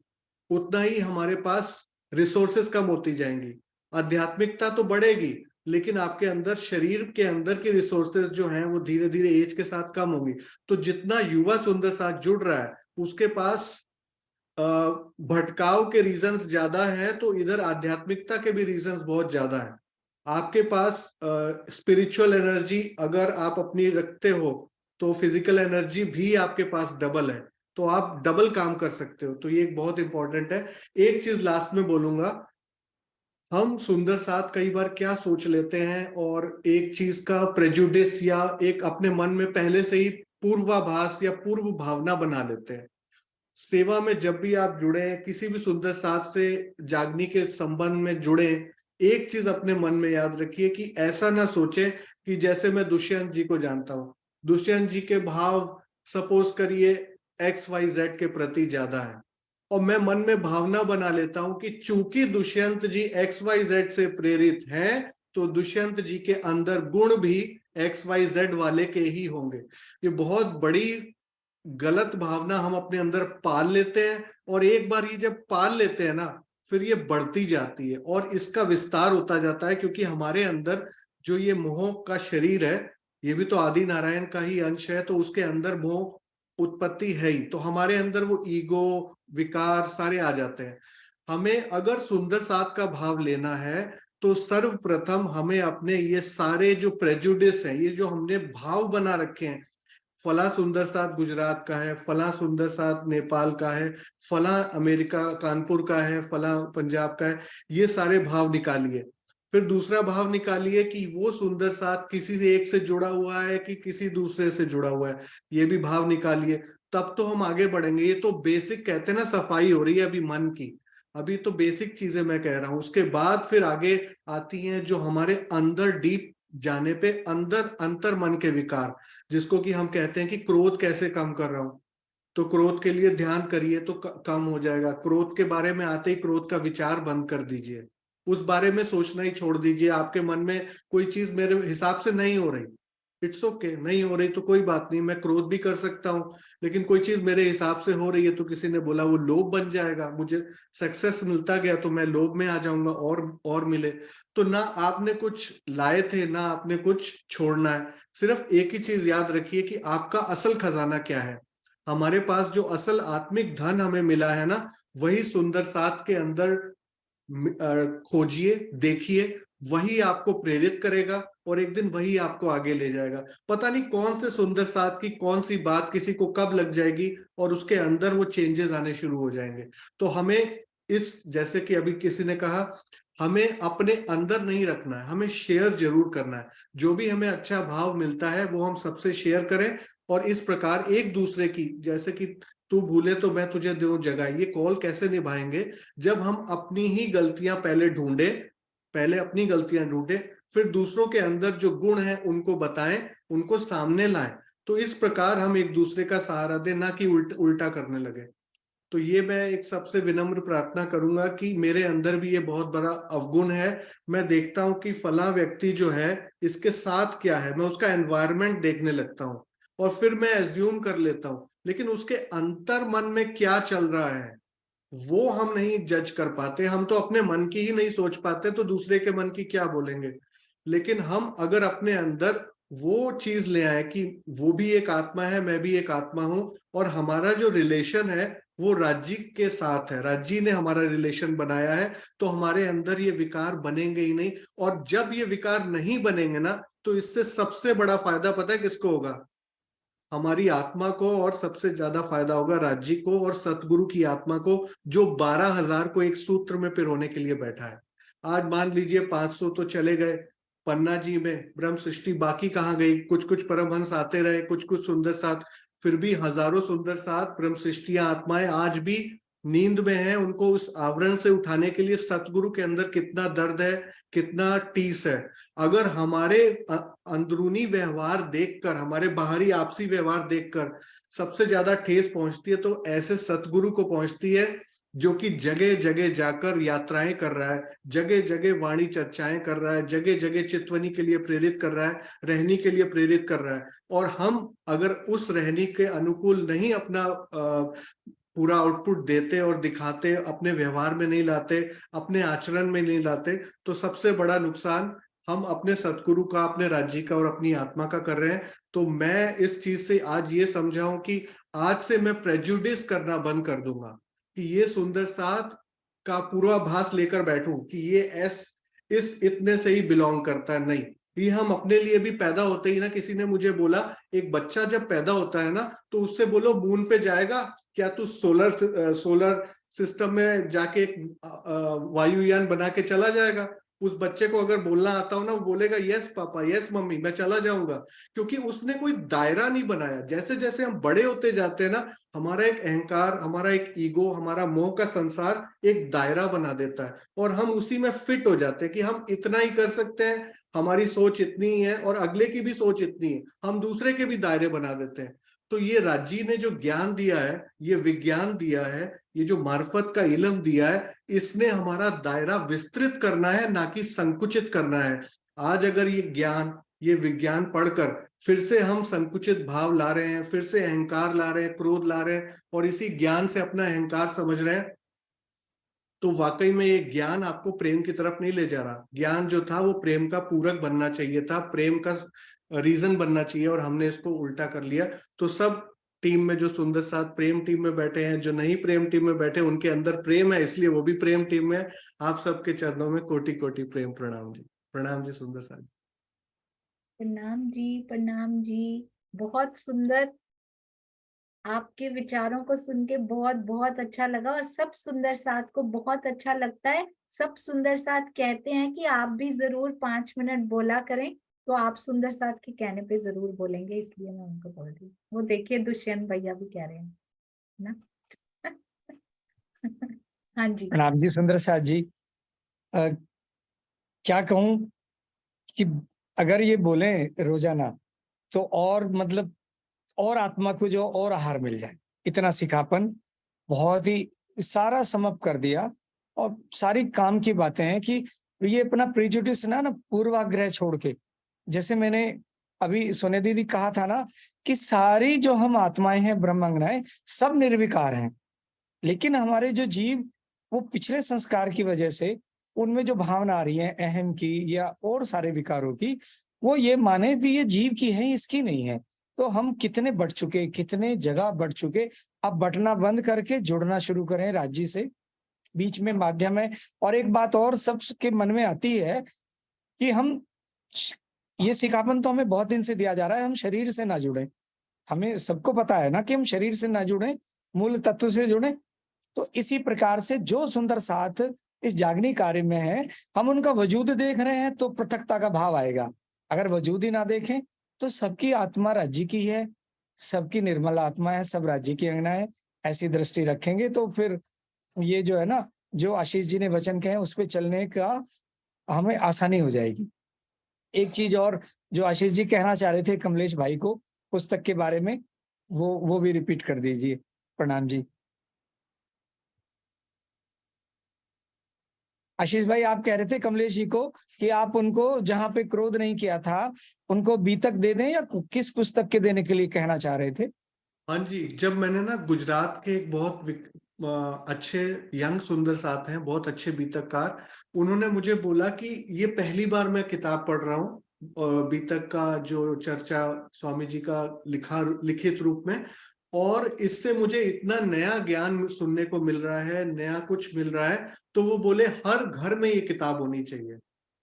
उतना ही हमारे पास रिसोर्सेस कम होती जाएंगी। आध्यात्मिकता तो बढ़ेगी, लेकिन आपके अंदर शरीर के अंदर की रिसोर्सेज जो हैं वो धीरे धीरे एज के साथ कम होगी। तो जितना युवा सुंदर साथ जुड़ रहा है उसके पास भटकाव के रीजंस ज्यादा है, तो इधर आध्यात्मिकता के भी रीजंस बहुत ज्यादा है। आपके पास स्पिरिचुअल एनर्जी अगर आप अपनी रखते हो तो फिजिकल एनर्जी भी आपके पास डबल है, तो आप डबल काम कर सकते हो। तो ये एक बहुत इंपॉर्टेंट है। एक चीज लास्ट में बोलूंगा, हम सुंदर साथ कई बार क्या सोच लेते हैं और एक चीज का प्रेजुडिस या एक अपने मन में पहले से ही पूर्वाभास या पूर्व भावना बना लेते हैं। सेवा में जब भी आप जुड़े, किसी भी सुंदर साथ से जागने के संबंध में जुड़े, एक चीज अपने मन में याद रखिए कि ऐसा ना सोचे कि जैसे मैं दुष्यंत जी को जानता हूं, दुष्यंत जी के भाव सपोज करिए XYZ के प्रति ज्यादा है, और मैं मन में भावना बना लेता हूं कि चूंकि दुष्यंत जी XYZ से प्रेरित हैं तो दुष्यंत जी के अंदर गुण भी XYZ वाले के ही होंगे। ये बहुत बड़ी गलत भावना हम अपने अंदर पाल लेते हैं, और एक बार ये जब पाल लेते हैं ना फिर ये बढ़ती जाती है और इसका विस्तार होता जाता है, क्योंकि हमारे अंदर जो ये मोह का शरीर है ये भी तो आदि नारायण का ही अंश है, तो उसके अंदर मोह उत्पत्ति है ही, तो हमारे अंदर वो ईगो विकार सारे आ जाते हैं। हमें अगर सुंदर साथ का भाव लेना है तो सर्वप्रथम हमें अपने ये सारे जो प्रेजुडिस है, ये जो हमने भाव बना रखे हैं, फला सुंदर साथ गुजरात का है, फला सुंदर साथ नेपाल का है, फला अमेरिका कानपुर का है, फला पंजाब का है, ये सारे भाव निकालिए। फिर दूसरा भाव निकालिए कि वो सुंदर साथ किसी से एक से जुड़ा हुआ है कि किसी दूसरे से जुड़ा हुआ है, ये भी भाव निकालिए, तब तो हम आगे बढ़ेंगे। ये तो बेसिक कहते हैं ना, सफाई हो रही है अभी मन की, अभी तो बेसिक चीजें मैं कह रहा हूं। उसके बाद फिर आगे आती हैं जो हमारे अंदर डीप जाने पे अंदर अंतर मन के विकार, जिसको कि हम कहते हैं कि क्रोध कैसे कम कर रहा हूं, तो क्रोध के लिए ध्यान करिए तो कम हो जाएगा। क्रोध के बारे में आते ही क्रोध का विचार बंद कर दीजिए, उस बारे में सोचना ही छोड़ दीजिए। आपके मन में कोई चीज मेरे हिसाब से नहीं हो रही, इट्स ओके, नहीं हो रही तो कोई बात नहीं, मैं क्रोध भी कर सकता हूँ, लेकिन कोई चीज मेरे हिसाब से हो रही है तो किसी ने बोला वो लोभ बन जाएगा, मुझे सक्सेस मिलता गया तो मैं लोभ में आ जाऊंगा और मिले। तो ना आपने कुछ लाए थे ना आपने कुछ छोड़ना है, सिर्फ एक ही चीज याद रखिए कि आपका असल खजाना क्या है। हमारे पास जो असल आत्मिक धन हमें मिला है ना, वही सुंदर साथ के अंदर खोजिए, देखिए, वही आपको प्रेरित करेगा और एक दिन वही आपको आगे ले जाएगा। पता नहीं कौन से सुंदर साथ की कौन सी बात किसी को कब लग जाएगी और उसके अंदर वो चेंजेस आने शुरू हो जाएंगे। तो हमें इस, जैसे कि अभी किसी ने कहा, हमें अपने अंदर नहीं रखना है, हमें शेयर जरूर करना है। जो भी हमें अच्छा भाव मिलता है वो हम सबसे शेयर करें, और इस प्रकार एक दूसरे की, जैसे कि तू भूले तो मैं तुझे दूं जगह, ये कॉल कैसे निभाएंगे जब हम अपनी ही गलतियां पहले ढूंढे, पहले अपनी गलतियां ढूंढे, फिर दूसरों के अंदर जो गुण है उनको बताएं, उनको सामने लाएं। तो इस प्रकार हम एक दूसरे का सहारा दें, ना कि उल्टा करने लगे। तो ये मैं एक सबसे विनम्र प्रार्थना करूंगा कि मेरे अंदर भी ये बहुत बड़ा अवगुण है। मैं देखता हूं कि फला व्यक्ति जो है इसके साथ क्या है, मैं उसका एनवायरनमेंट देखने लगता हूं और फिर मैं एज्यूम कर लेता हूं, लेकिन उसके अंतर मन में क्या चल रहा है वो हम नहीं जज कर पाते। हम तो अपने मन की ही नहीं सोच पाते, तो दूसरे के मन की क्या बोलेंगे। लेकिन हम अगर अपने अंदर वो चीज ले आए कि वो भी एक आत्मा है, मैं भी एक आत्मा हूं, और हमारा जो रिलेशन है वो राज्य के साथ है, राज्य ने हमारा रिलेशन बनाया है, तो हमारे अंदर ये विकार बनेंगे ही नहीं। और जब ये विकार नहीं बनेंगे ना, तो इससे सबसे बड़ा फायदा पता है किसको होगा? हमारी आत्मा को, और सबसे ज्यादा फायदा होगा राज्य को और सतगुरु की आत्मा को, जो 12,000 को एक सूत्र में पिरोने के लिए बैठा है। आज मान लीजिए 500 तो चले गए पन्ना जी में ब्रह्म सृष्टि, बाकी कहाँ गई? कुछ कुछ परमहंस आते रहे, कुछ कुछ सुंदर साथ, फिर भी हजारों सुंदर साथ ब्रह्म सृष्टियां आत्माएं आज भी नींद में है। उनको उस आवरण से उठाने के लिए सतगुरु के अंदर कितना दर्द है, कितना टीस है। अगर हमारे अंदरूनी व्यवहार देखकर, हमारे बाहरी आपसी व्यवहार देखकर सबसे ज्यादा ठेस पहुंचती है, तो ऐसे सतगुरु को पहुंचती है जो कि जगह जगह जाकर यात्राएं कर रहा है, जगह जगह वाणी चर्चाएं कर रहा है, जगह जगह चितवनी के लिए प्रेरित कर रहा है, रहनी के लिए प्रेरित कर रहा है। और हम अगर उस रहनी के अनुकूल नहीं अपना पूरा आउटपुट देते और दिखाते, अपने व्यवहार में नहीं लाते, अपने आचरण में नहीं लाते, तो सबसे बड़ा नुकसान हम अपने सतगुरु का, अपने राज्य का और अपनी आत्मा का कर रहे हैं। तो मैं इस चीज से आज ये समझा हूं कि आज से मैं प्रेजुडिस करना बंद कर दूंगा कि ये सुंदर साथ का पूर्वाभास लेकर बैठूं कि ये इस इतने से ही बिलोंग करता है। नहीं, ये हम अपने लिए भी पैदा होते ही ना, किसी ने मुझे बोला एक बच्चा जब पैदा होता है ना तो उससे बोलो मून पे जाएगा क्या, तू सोलर सिस्टम में जाके एक वायुयान बना के चला जाएगा। उस बच्चे को अगर बोलना आता हो ना, वो बोलेगा यस पापा, यस मम्मी, मैं चला जाऊंगा, क्योंकि उसने कोई दायरा नहीं बनाया। जैसे जैसे हम बड़े होते जाते हैं ना, हमारा एक अहंकार, हमारा एक ईगो, हमारा मोह का संसार एक दायरा बना देता है और हम उसी में फिट हो जाते हैं कि हम इतना ही कर सकते हैं, हमारी सोच इतनी ही है और अगले की भी सोच इतनी है, हम दूसरे के भी दायरे बना देते हैं। तो ये राज्य ने जो ज्ञान दिया है, ये विज्ञान दिया है, ये जो मार्फत का इल्म दिया है, इसने हमारा दायरा विस्तृत करना है, ना कि संकुचित करना है। आज अगर ये ज्ञान, ये विज्ञान पढ़कर फिर से हम संकुचित भाव ला रहे हैं, फिर से अहंकार ला रहे हैं, क्रोध ला रहे हैं और इसी ज्ञान से अपना अहंकार समझ रहे हैं, तो वाकई में ये ज्ञान आपको प्रेम की तरफ नहीं ले जा रहा। ज्ञान जो था वो प्रेम का पूरक बनना चाहिए था, प्रेम का रीजन बनना चाहिए, और हमने इसको उल्टा कर लिया। तो सब टीम में जो सुंदर साथ प्रेम टीम में बैठे हैं, जो नहीं प्रेम टीम में बैठे, उनके अंदर प्रेम है, इसलिए वो भी प्रेम टीम में। आप सबके चरणों में कोटि कोटि प्रेम प्रणाम जी। प्रणाम जी सुंदर साथ। प्रणाम जी, प्रणाम जी। बहुत सुंदर, आपके विचारों को सुन के बहुत बहुत अच्छा लगा और सब सुंदर साथ को बहुत अच्छा लगता है। सब सुंदर साथ कहते हैं कि आप भी जरूर 5 मिनट बोला करें, तो आप सुंदर साथ के कहने पे जरूर बोलेंगे, इसलिए मैं उनको बोल रही हूँ। वो देखिए दुष्यंत भैया भी कह रहे हैं ना। हाँ जी। प्रणाम जी सुंदर साथ जी। क्या कहूं कि अगर ये बोले रोजाना तो और मतलब और आत्मा को जो और आहार मिल जाए, इतना सिखापन, बहुत ही सारा समअप कर दिया और सारी काम की बातें हैं कि ये अपना प्रिजुडिस ना पूर्वाग्रह छोड़ के, जैसे मैंने अभी सोने दीदी कहा था ना कि सारी जो हम आत्माएं हैं, ब्रह्मांगनाएं, सब निर्विकार हैं, लेकिन हमारे जो जीव वो पिछले संस्कार की वजह से उनमें जो भावना आ रही है अहम की या और सारे विकारों की, वो ये माने कि ये जीव की है, इसकी नहीं है। तो हम कितने बढ़ चुके, कितने जगह बढ़ चुके। अब बटना बंद करके जुड़ना शुरू करें राज्य से, बीच में माध्यम है। और एक बात और सबके मन में आती है कि हम, ये सिखापन तो हमें बहुत दिन से दिया जा रहा है, हम शरीर से ना जुड़े। हमें सबको पता है ना कि हम शरीर से ना जुड़े, मूल तत्व से जुड़े। तो इसी प्रकार से जो सुंदर साथ इस जागनी कार्य में है, हम उनका वजूद देख रहे हैं तो पृथकता का भाव आएगा। अगर वजूद ही ना देखें तो सबकी आत्मा राज्य की है, सबकी निर्मल आत्मा है, सब राज्य की अंगना है, ऐसी दृष्टि रखेंगे तो फिर ये जो है ना, जो आशीष जी ने वचन कहे उस पर चलने का हमें आसानी हो जाएगी। एक चीज और जो आशीष जी कहना चाह रहे थे कमलेश भाई को पुस्तक के बारे में, वो भी रिपीट कर दीजिए। प्रणाम जी। आशीष भाई आप कह रहे थे कमलेश जी को कि आप उनको जहां पे क्रोध नहीं किया था उनको बीतक दे दें, या किस पुस्तक के देने के लिए कहना चाह रहे थे? हाँ जी, जब मैंने ना गुजरात के एक बहुत अच्छे यंग सुंदर साथ हैं, बहुत अच्छे बीतककार, उन्होंने मुझे बोला कि ये पहली बार मैं किताब पढ़ रहा हूँ बीतक का जो चर्चा स्वामी जी का लिखित रूप में, और इससे मुझे इतना नया ज्ञान सुनने को मिल रहा है, नया कुछ मिल रहा है। तो वो बोले हर घर में ये किताब होनी चाहिए।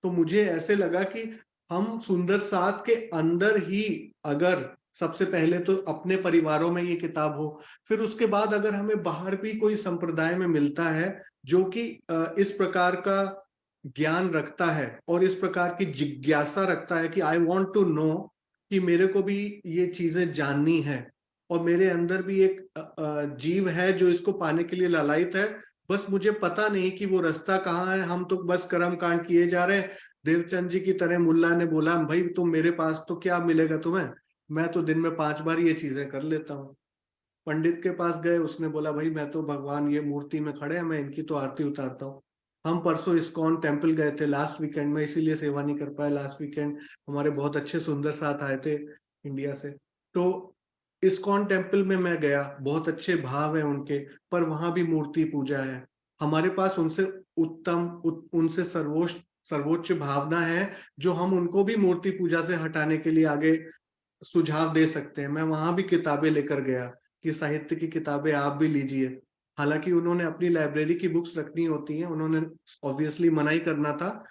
तो मुझे ऐसे लगा कि हम सुंदर साथ के अंदर ही, अगर सबसे पहले तो अपने परिवारों में ये किताब हो, फिर उसके बाद अगर हमें बाहर भी कोई संप्रदाय में मिलता है जो कि इस प्रकार का ज्ञान रखता है और इस प्रकार की जिज्ञासा रखता है कि आई वांट टू नो, कि मेरे को भी ये चीजें जाननी है और मेरे अंदर भी एक जीव है जो इसको पाने के लिए लालायित है, बस मुझे पता नहीं कि वो रास्ता कहाँ है, हम तो बस कर्म कांड किए जा रहे हैं। देवचंद जी की तरह मुल्ला ने बोला भाई तुम मेरे पास तो क्या मिलेगा तुम्हें, मैं तो दिन में 5 बार ये चीजें कर लेता हूँ। पंडित के पास गए, उसने बोला भाई मैं तो भगवान ये मूर्ति में खड़े हैं, मैं इनकी तो आरती उतारता हूँ। हम परसों इस्कॉन टेम्पल गए थे लास्ट वीकेंड में, इसीलिए सेवा नहीं कर पाए लास्ट वीकेंड। हमारे बहुत अच्छे सुंदर साथ आए थे इंडिया से। तो इस्कॉन टेम्पल में मैं गया, बहुत अच्छे भाव है उनके, पर वहां भी मूर्ति पूजा है। हमारे पास उनसे उनसे सर्वोच्च भावना है जो हम उनको भी मूर्ति पूजा से हटाने के लिए आगे सुझाव दे सकते हैं। मैं वहां भी किताबें लेकर गया कि साहित्य की किताबें आप भी लीजिए। हालांकि उन्होंने अपनी लाइब्रेरी की बुक्स रखनी होती हैं, उन्होंने ऑब्वियसली मना ही करना था,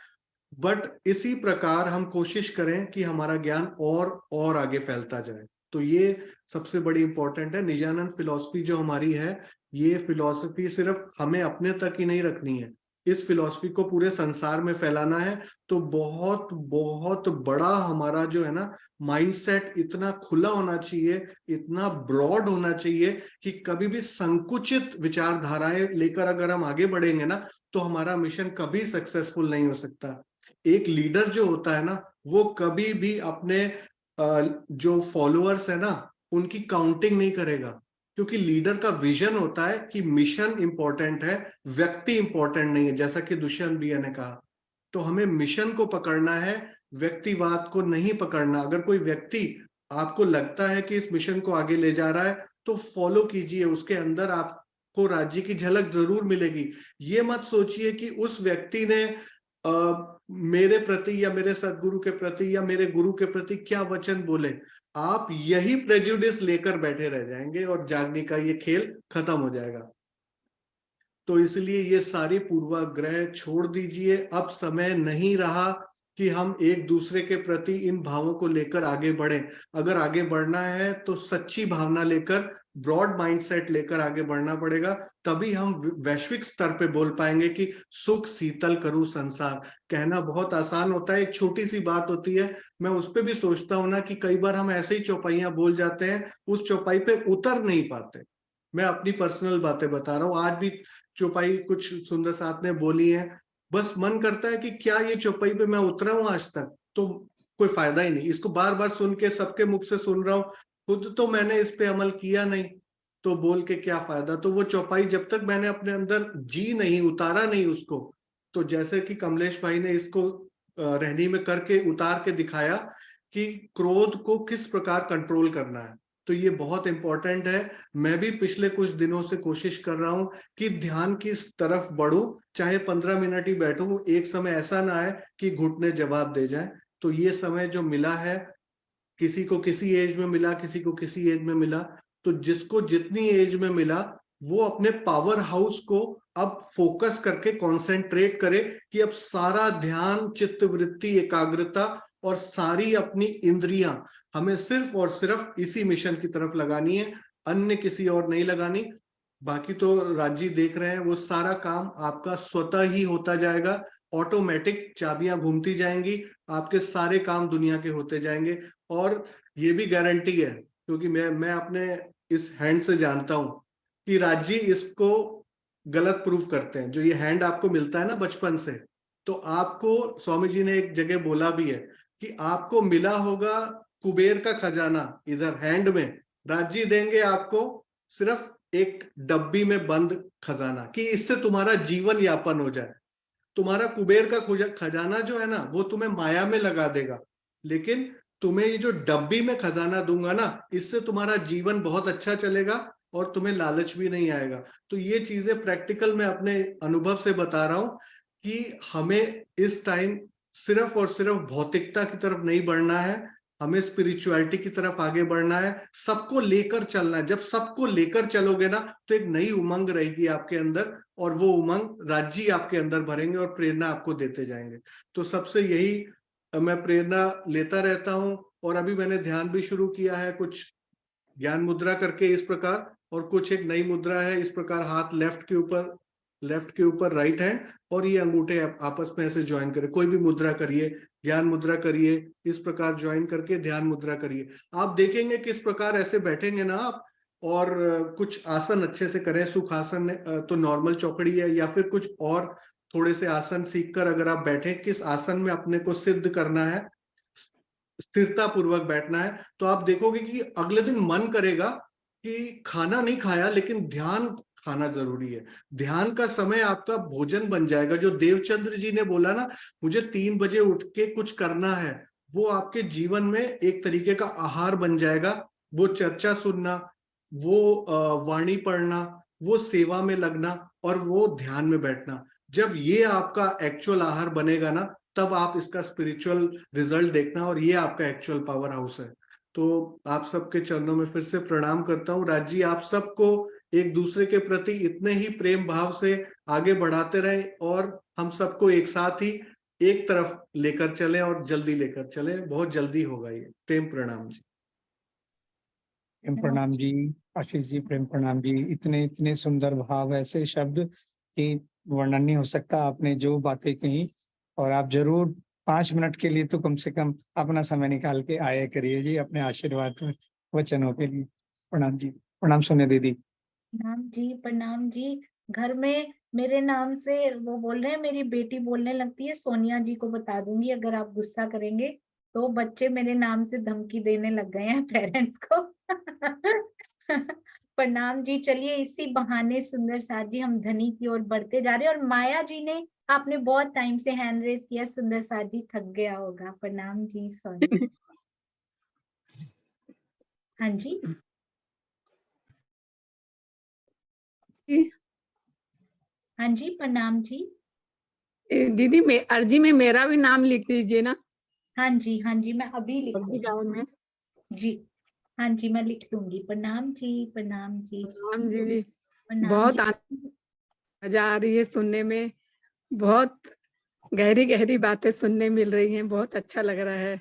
बट इसी प्रकार हम कोशिश करें कि हमारा ज्ञान और आगे फैलता जाए। तो ये सबसे बड़ी इंपॉर्टेंट है। निजानंद फिलॉसफी जो हमारी है, ये फिलॉसफी सिर्फ हमें अपने तक ही नहीं रखनी है, इस फिलॉसफी को पूरे संसार में फैलाना है। तो बहुत बहुत बड़ा हमारा जो है ना माइंडसेट इतना खुला होना चाहिए, इतना ब्रॉड होना चाहिए कि कभी भी संकुचित विचारधाराएं लेकर अगर हम आगे बढ़ेंगे ना, तो हमारा मिशन कभी सक्सेसफुल नहीं हो सकता। एक लीडर जो होता है ना, वो कभी भी अपने जो फॉलोअर्स है ना, उनकी काउंटिंग नहीं करेगा, क्योंकि लीडर का विजन होता है कि मिशन इंपॉर्टेंट है, व्यक्ति इंपॉर्टेंट नहीं है, जैसा कि दुष्यंत भैया ने कहा। तो हमें मिशन को पकड़ना है, व्यक्तिवाद को नहीं पकड़ना। अगर कोई व्यक्ति आपको लगता है कि इस मिशन को आगे ले जा रहा है, तो फॉलो कीजिए, उसके अंदर आपको राज्य की झलक जरूर मिलेगी। ये मत सोचिए कि उस व्यक्ति ने मेरे प्रति या मेरे सदगुरु के प्रति या मेरे गुरु के प्रति क्या वचन बोले। आप यही प्रेजुडिस लेकर बैठे रह जाएंगे और जागने का ये खेल खत्म हो जाएगा। तो इसलिए ये सारी पूर्वाग्रह छोड़ दीजिए। अब समय नहीं रहा कि हम एक दूसरे के प्रति इन भावों को लेकर आगे बढ़ें। अगर आगे बढ़ना है तो सच्ची भावना लेकर, ब्रॉड माइंडसेट लेकर आगे बढ़ना पड़ेगा, तभी हम वैश्विक स्तर पे बोल पाएंगे कि सुख शीतल करूं संसार। कहना बहुत आसान होता है, एक छोटी सी बात होती है। मैं उस पे भी सोचता हूं ना कि कई बार हम ऐसे ही चौपाइयां बोल जाते हैं, उस चौपाई पे उतर नहीं पाते। मैं अपनी पर्सनल बातें बता रहा हूँ, आज भी चौपाई कुछ सुंदर साथ ने बोली है, बस मन करता है कि क्या ये चौपाई पे मैं उतरा हूं आज तक, तो कोई फायदा ही नहीं। इसको बार बार सुन के सबके मुख से सुन रहा हूं, खुद तो मैंने इस पे अमल किया नहीं, तो बोल के क्या फायदा। तो वो चौपाई जब तक मैंने अपने अंदर जी नहीं, उतारा नहीं उसको, तो जैसे कि कमलेश भाई ने इसको रहनी में करके उतार के दिखाया कि क्रोध को किस प्रकार कंट्रोल करना है, तो ये बहुत इंपॉर्टेंट है। मैं भी पिछले कुछ दिनों से कोशिश कर रहा हूं कि ध्यान की तरफ बढ़ूं, चाहे 15 मिनट ही बैठूं। एक समय ऐसा ना आए कि घुटने जवाब दे जाए। तो ये समय जो मिला है, किसी को किसी एज में मिला, किसी को किसी एज में मिला, तो जिसको जितनी एज में मिला वो अपने पावर हाउस को अब फोकस करके कंसंट्रेट करे कि अब सारा ध्यान, चित्त वृत्ति, एकाग्रता और सारी अपनी इंद्रियां हमें सिर्फ और सिर्फ इसी मिशन की तरफ लगानी है, अन्य किसी और नहीं लगानी। बाकी तो राजी देख रहे हैं, वो सारा काम आपका स्वतः ही होता जाएगा, ऑटोमेटिक चाबियां घूमती जाएंगी, आपके सारे काम दुनिया के होते जाएंगे। और ये भी गारंटी है, क्योंकि मैं अपने इस हैंड से जानता हूं कि राजी इसको गलत प्रूफ करते हैं। जो ये हैंड आपको मिलता है ना बचपन से, तो आपको स्वामी जी ने एक जगह बोला भी है कि आपको मिला होगा कुबेर का खजाना इधर हैंड में, राजी देंगे आपको सिर्फ एक डब्बी में बंद खजाना, कि इससे तुम्हारा जीवन यापन हो जाए। तुम्हारा कुबेर का खजाना जो है ना, वो तुम्हें माया में लगा देगा, लेकिन तुम्हें ये जो डब्बी में खजाना दूंगा ना, इससे तुम्हारा जीवन बहुत अच्छा चलेगा और तुम्हें लालच भी नहीं आएगा। तो ये चीजें प्रैक्टिकल मैं अपने अनुभव से बता रहा हूं कि हमें इस टाइम सिर्फ और सिर्फ भौतिकता की तरफ नहीं बढ़ना है, हमें स्पिरिचुअलिटी की तरफ आगे बढ़ना है, सबको लेकर चलना है। जब सबको लेकर चलोगे ना, तो एक नई उमंग रहेगी आपके अंदर, और वो उमंग राज्य आपके अंदर भरेंगे और प्रेरणा आपको देते जाएंगे। तो सबसे यही मैं प्रेरणा लेता रहता हूं। और अभी मैंने ध्यान भी शुरू किया है, कुछ ज्ञान मुद्रा करके इस प्रकार, और कुछ एक नई मुद्रा है इस प्रकार, हाथ लेफ्ट के ऊपर राइट हैंड, और ये अंगूठे आपस में ऐसे ज्वाइन करें। कोई भी मुद्रा करिए, ध्यान मुद्रा करिए, इस प्रकार ज्वाइन करके ध्यान मुद्रा करिए। आप देखेंगे किस प्रकार ऐसे बैठेंगे ना आप, और कुछ आसन अच्छे से करें। सुख आसन तो नॉर्मल चौकड़ी है, या फिर कुछ और थोड़े से आसन सीखकर अगर आप बैठे, किस आसन में अपने को सिद्ध करना है, स्थिरता पूर्वक बैठना है, तो आप देखोगे कि अगले दिन मन करेगा कि खाना नहीं खाया लेकिन ध्यान खाना जरूरी है। ध्यान का समय आपका भोजन बन जाएगा। जो देवचंद्र जी ने बोला ना, मुझे 3 बजे उठ के कुछ करना है, वो आपके जीवन में एक तरीके का आहार बन जाएगा। वो चर्चा सुनना, वो वाणी पढ़ना, वो सेवा में लगना और वो ध्यान में बैठना, जब ये आपका एक्चुअल आहार बनेगा ना, तब आप इसका स्पिरिचुअल रिजल्ट देखना, और ये आपका एक्चुअल पावर हाउस है। तो आप सबके चरणों में फिर से प्रणाम करता हूँ। राज जी, आप सबको एक दूसरे के प्रति इतने ही प्रेम भाव से आगे बढ़ाते रहे और हम सबको एक साथ ही एक तरफ लेकर चले और जल्दी लेकर चले। बहुत जल्दी होगा ये। प्रेम प्रणाम जी। प्रेम प्रणाम जी। आशीष जी प्रेम प्रणाम जी। इतने इतने सुंदर भाव, ऐसे शब्द कि वर्णन नहीं हो सकता। आपने जो बातें कही, और आप जरूर 5 मिनट के लिए तो कम से कम अपना समय निकाल के आया करिए जी अपने आशीर्वाद वचनों के लिए। प्रणाम जी। प्रणाम सोनिया दीदी। प्रणाम जी, प्रणाम जी। घर में मेरे नाम से वो बोल रहे हैं, मेरी बेटी बोलने लगती है, सोनिया जी को बता दूंगी अगर आप गुस्सा करेंगे तो। बच्चे मेरे नाम से धमकी देने लग गए हैं पेरेंट्स को। प्रणाम जी। चलिए इसी बहाने सुंदर साथ जी हम धनी की ओर बढ़ते जा रहे हैं। और माया जी ने, आपने बहुत टाइम से हैंड रेज किया, सुंदर साथ जी थक गया होगा। प्रणाम जी सोनिया। हाँ जी हाँ जी प्रणाम जी। दीदी अर्जी में मेरा भी नाम लिख दीजिए ना। हाँ जी मैं अभी लिख अर्जी गाँव में जी। हाँ जी मैं लिख लूंगी। प्रणाम जी, प्रणाम जी, प्रणाम जी। प्रणाम बहुत जी। मजा आ रही है सुनने में, बहुत गहरी गहरी बातें सुनने मिल रही हैं, बहुत अच्छा लग रहा है।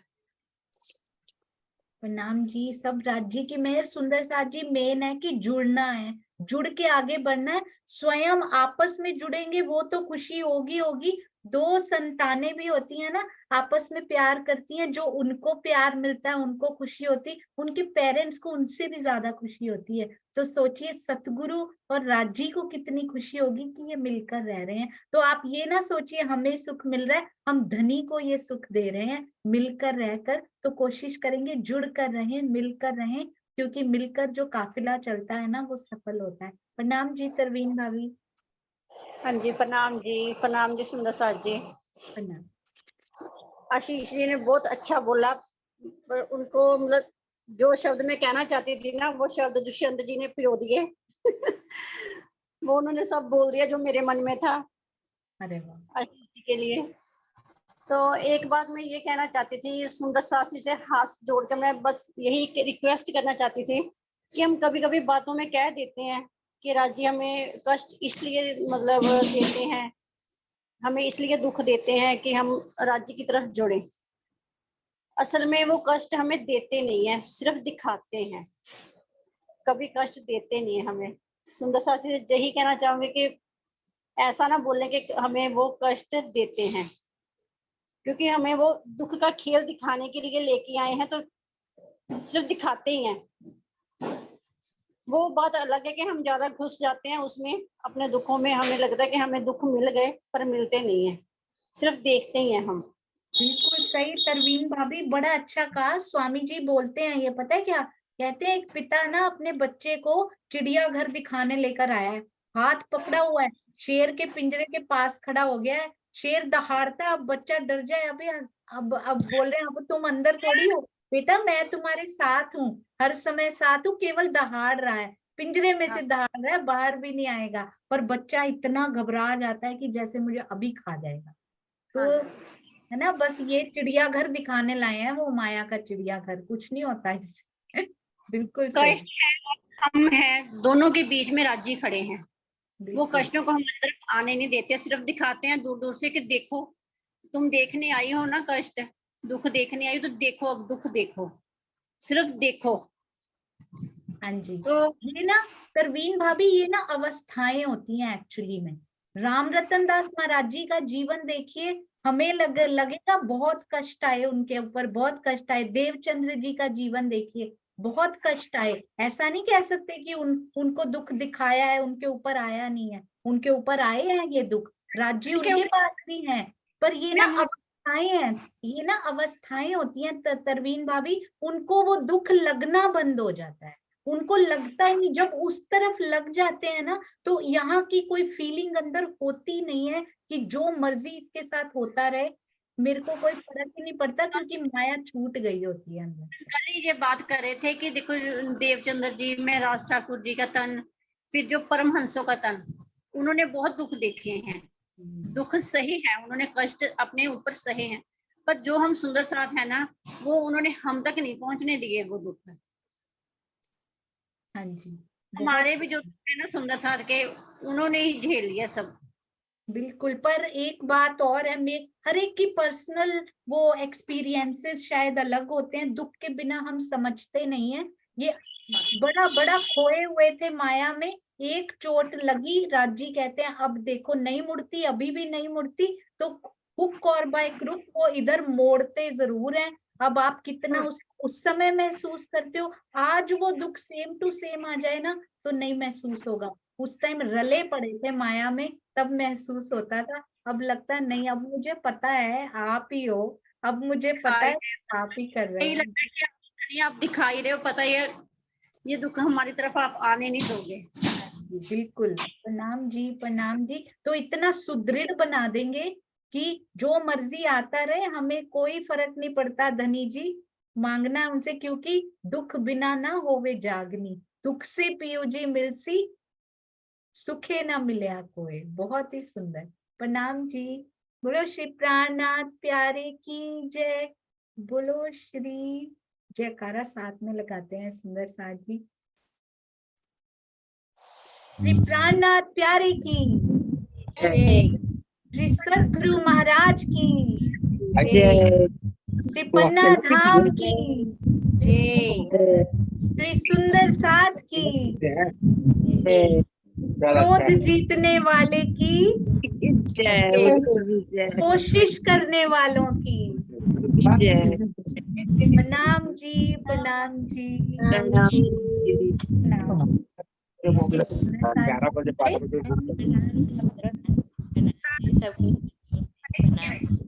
प्रणाम जी। सब राज्य की मेहर। सुंदर साथ जी, मेन है कि जुड़ना है, जुड़ के आगे बढ़ना है। स्वयं आपस में जुड़ेंगे वो तो खुशी होगी होगी। दो संतानें भी होती है ना, आपस में प्यार करती हैं, जो उनको प्यार मिलता है उनको खुशी होती, उनके पेरेंट्स को उनसे भी ज्यादा खुशी होती है। तो सोचिए सतगुरु और राजी को कितनी खुशी होगी कि ये मिलकर रह रहे हैं। तो आप ये ना सोचिए हमें सुख मिल रहा है, हम धनी को ये सुख दे रहे हैं मिलकर रहकर। तो कोशिश करेंगे जुड़ कर रहें, मिलकर रहें, क्योंकि मिलकर जो काफिला चलता है ना वो सफल होता है। प्रणाम जी तरवीन भाभी। हाँ जी प्रणाम जी, प्रणाम जी सुंदर साथ जी। प्रणाम। आशीष जी ने बहुत अच्छा बोला, पर उनको मतलब जो शब्द मैं कहना चाहती थी ना, वो शब्द दुष्यंत जी ने पिरो दिए। वो उन्होंने सब बोल दिया जो मेरे मन में था। अरे वाह। आशीष जी के लिए तो एक बात मैं ये कहना चाहती थी, सुंदर सासी से हाथ जोड़ के मैं बस यही रिक्वेस्ट करना चाहती थी कि हम कभी कभी बातों में कह देते हैं कि राजी हमें कष्ट इसलिए मतलब देते हैं, हमें इसलिए दुख देते हैं कि हम राज्य की तरफ जुड़े। असल में वो कष्ट हमें देते नहीं है, सिर्फ दिखाते हैं, कभी कष्ट देते नहीं है हमें। सुंदर सासी से यही कहना चाहूंगी कि ऐसा ना बोलने कि हमें वो कष्ट देते हैं, क्योंकि हमें वो दुख का खेल दिखाने के लिए लेके आए हैं, तो सिर्फ दिखाते ही हैं। वो बात अलग है कि हम ज्यादा घुस जाते हैं उसमें अपने दुखों में, हमें लगता है कि हमें दुख मिल गए, पर मिलते नहीं है, सिर्फ देखते ही हैं हम। बिल्कुल सही तरवीन भाभी, बड़ा अच्छा कहा। स्वामी जी बोलते हैं ये, पता है क्या कहते हैं, एक पिता ना अपने बच्चे को चिड़ियाघर दिखाने लेकर आया है, हाथ पकड़ा हुआ है, शेर के पिंजरे के पास खड़ा हो गया है, शेर दहाड़ता है, अब बच्चा डर जाए, अभी अब बोल रहे हैं अब तुम अंदर थोड़ी हो बेटा, मैं तुम्हारे साथ हूँ, हर समय साथ हूँ, केवल दहाड़ रहा है, पिंजरे में से दहाड़ रहा है, बाहर भी नहीं आएगा। पर बच्चा इतना घबरा जाता है कि जैसे मुझे अभी खा जाएगा। तो है ना, बस ये चिड़ियाघर दिखाने लाए हैं, वो माया का चिड़ियाघर, कुछ नहीं होता इससे। बिल्कुल सही। कष्ट है, हम हैं, दोनों के बीच में राजी खड़े हैं। वो कष्टों को हमारी तरफ आने नहीं देते, सिर्फ दिखाते हैं दूर दूर से कि देखो तुम देखने आई हो ना कष्ट, दुख देखने आई हो, तो देखो अब दुख देखो, सिर्फ देखो। हाँ जी। तो ये ना तरवीन भाभी, ये ना अवस्थाएं होती हैं एक्चुअली में। राम रतन दास महाराज जी का जीवन देखिए, हमें लगेगा बहुत कष्ट आए उनके ऊपर, बहुत कष्ट आए। देवचंद्र जी का जीवन देखिए, बहुत कष्ट आए। ऐसा नहीं कह सकते कि उनको दुख दिखाया है, उनके ऊपर आया नहीं है, उनके ऊपर आए हैं ये दुख, राज्य उनके पास भी है। पर ये ना अवस्थाएं हैं, ये ना अवस्थाएं होती हैं तरवीन भाभी, उनको वो दुख लगना बंद हो जाता है, उनको लगता ही नहीं। जब उस तरफ लग जाते हैं ना, तो यहाँ की कोई फीलिंग अंदर होती नहीं है कि जो मर्जी इसके साथ होता रहे, मेरे को कोई फर्क ही नहीं पड़ता, क्योंकि माया छूट गई होती है अंदर से। कल ही ये बात कर रहे थे कि देखो देवचंद्र जी में राज ठाकुर जी का तन, फिर जो परमहंसों का तन, उन्होंने बहुत दुख देखे हैं। दुख सही है, उन्होंने कष्ट अपने ऊपर सहे हैं, पर जो हम सुंदर साथ है ना, वो उन्होंने हम तक नहीं पहुंचने दिए वो दुख। हाँ जी, हमारे भी जो दुख है ना सुंदर साथ के, उन्होंने ही झेल लिया सब। बिल्कुल। पर एक बात और है, मैं हर एक की पर्सनल वो एक्सपीरियंसेस शायद अलग होते हैं, दुख के बिना हम समझते नहीं है। ये बड़ा बड़ा खोए हुए थे माया में, एक चोट लगी, राजी कहते हैं अब देखो नहीं मुड़ती, अभी भी नहीं मुड़ती, तो हुक और बाय क्रुक वो इधर मोड़ते जरूर हैं। अब आप कितना उस समय महसूस करते हो, आज वो दुख सेम टू सेम आ जाए ना तो नहीं महसूस होगा। उस टाइम रले पड़े थे माया में, तब महसूस होता था। अब लगता है नहीं, अब मुझे पता है आप ही हो, अब मुझे पता है आप ही कर रहे यही हो। लगता है कि आप दिखाई रहे हो, पता ही है ये दुख हमारी तरफ आप आने नहीं दोगे। बिल्कुल। प्रणाम जी, प्रणाम जी। तो इतना सुदृढ़ बना देंगे कि जो मर्जी आता रहे, हमें कोई फर्क नहीं पड़ता धनी जी, मांगना है उनसे, क्योंकि दुख बिना ना होवे जागनी, दुख से पियो जी मिलसी, सुखे ना मिले कोई। बहुत ही सुंदर। प्रणाम जी। बोलो श्री प्राणनाथ प्यारे की जय। बोलो श्री, जयकारा साथ में लगाते हैं सुंदर साथ जी। श्री प्राणनाथ प्यारे की श्री सदगुरु महाराज की श्री पन्ना धाम की श्री सुंदर साथ की, क्रोध जीतने वाले की, कोशिश करने वालों की। प्रणाम जी, प्रणाम जी, प्रणाम। 11 बजे 12 बजे सब प्रणाम।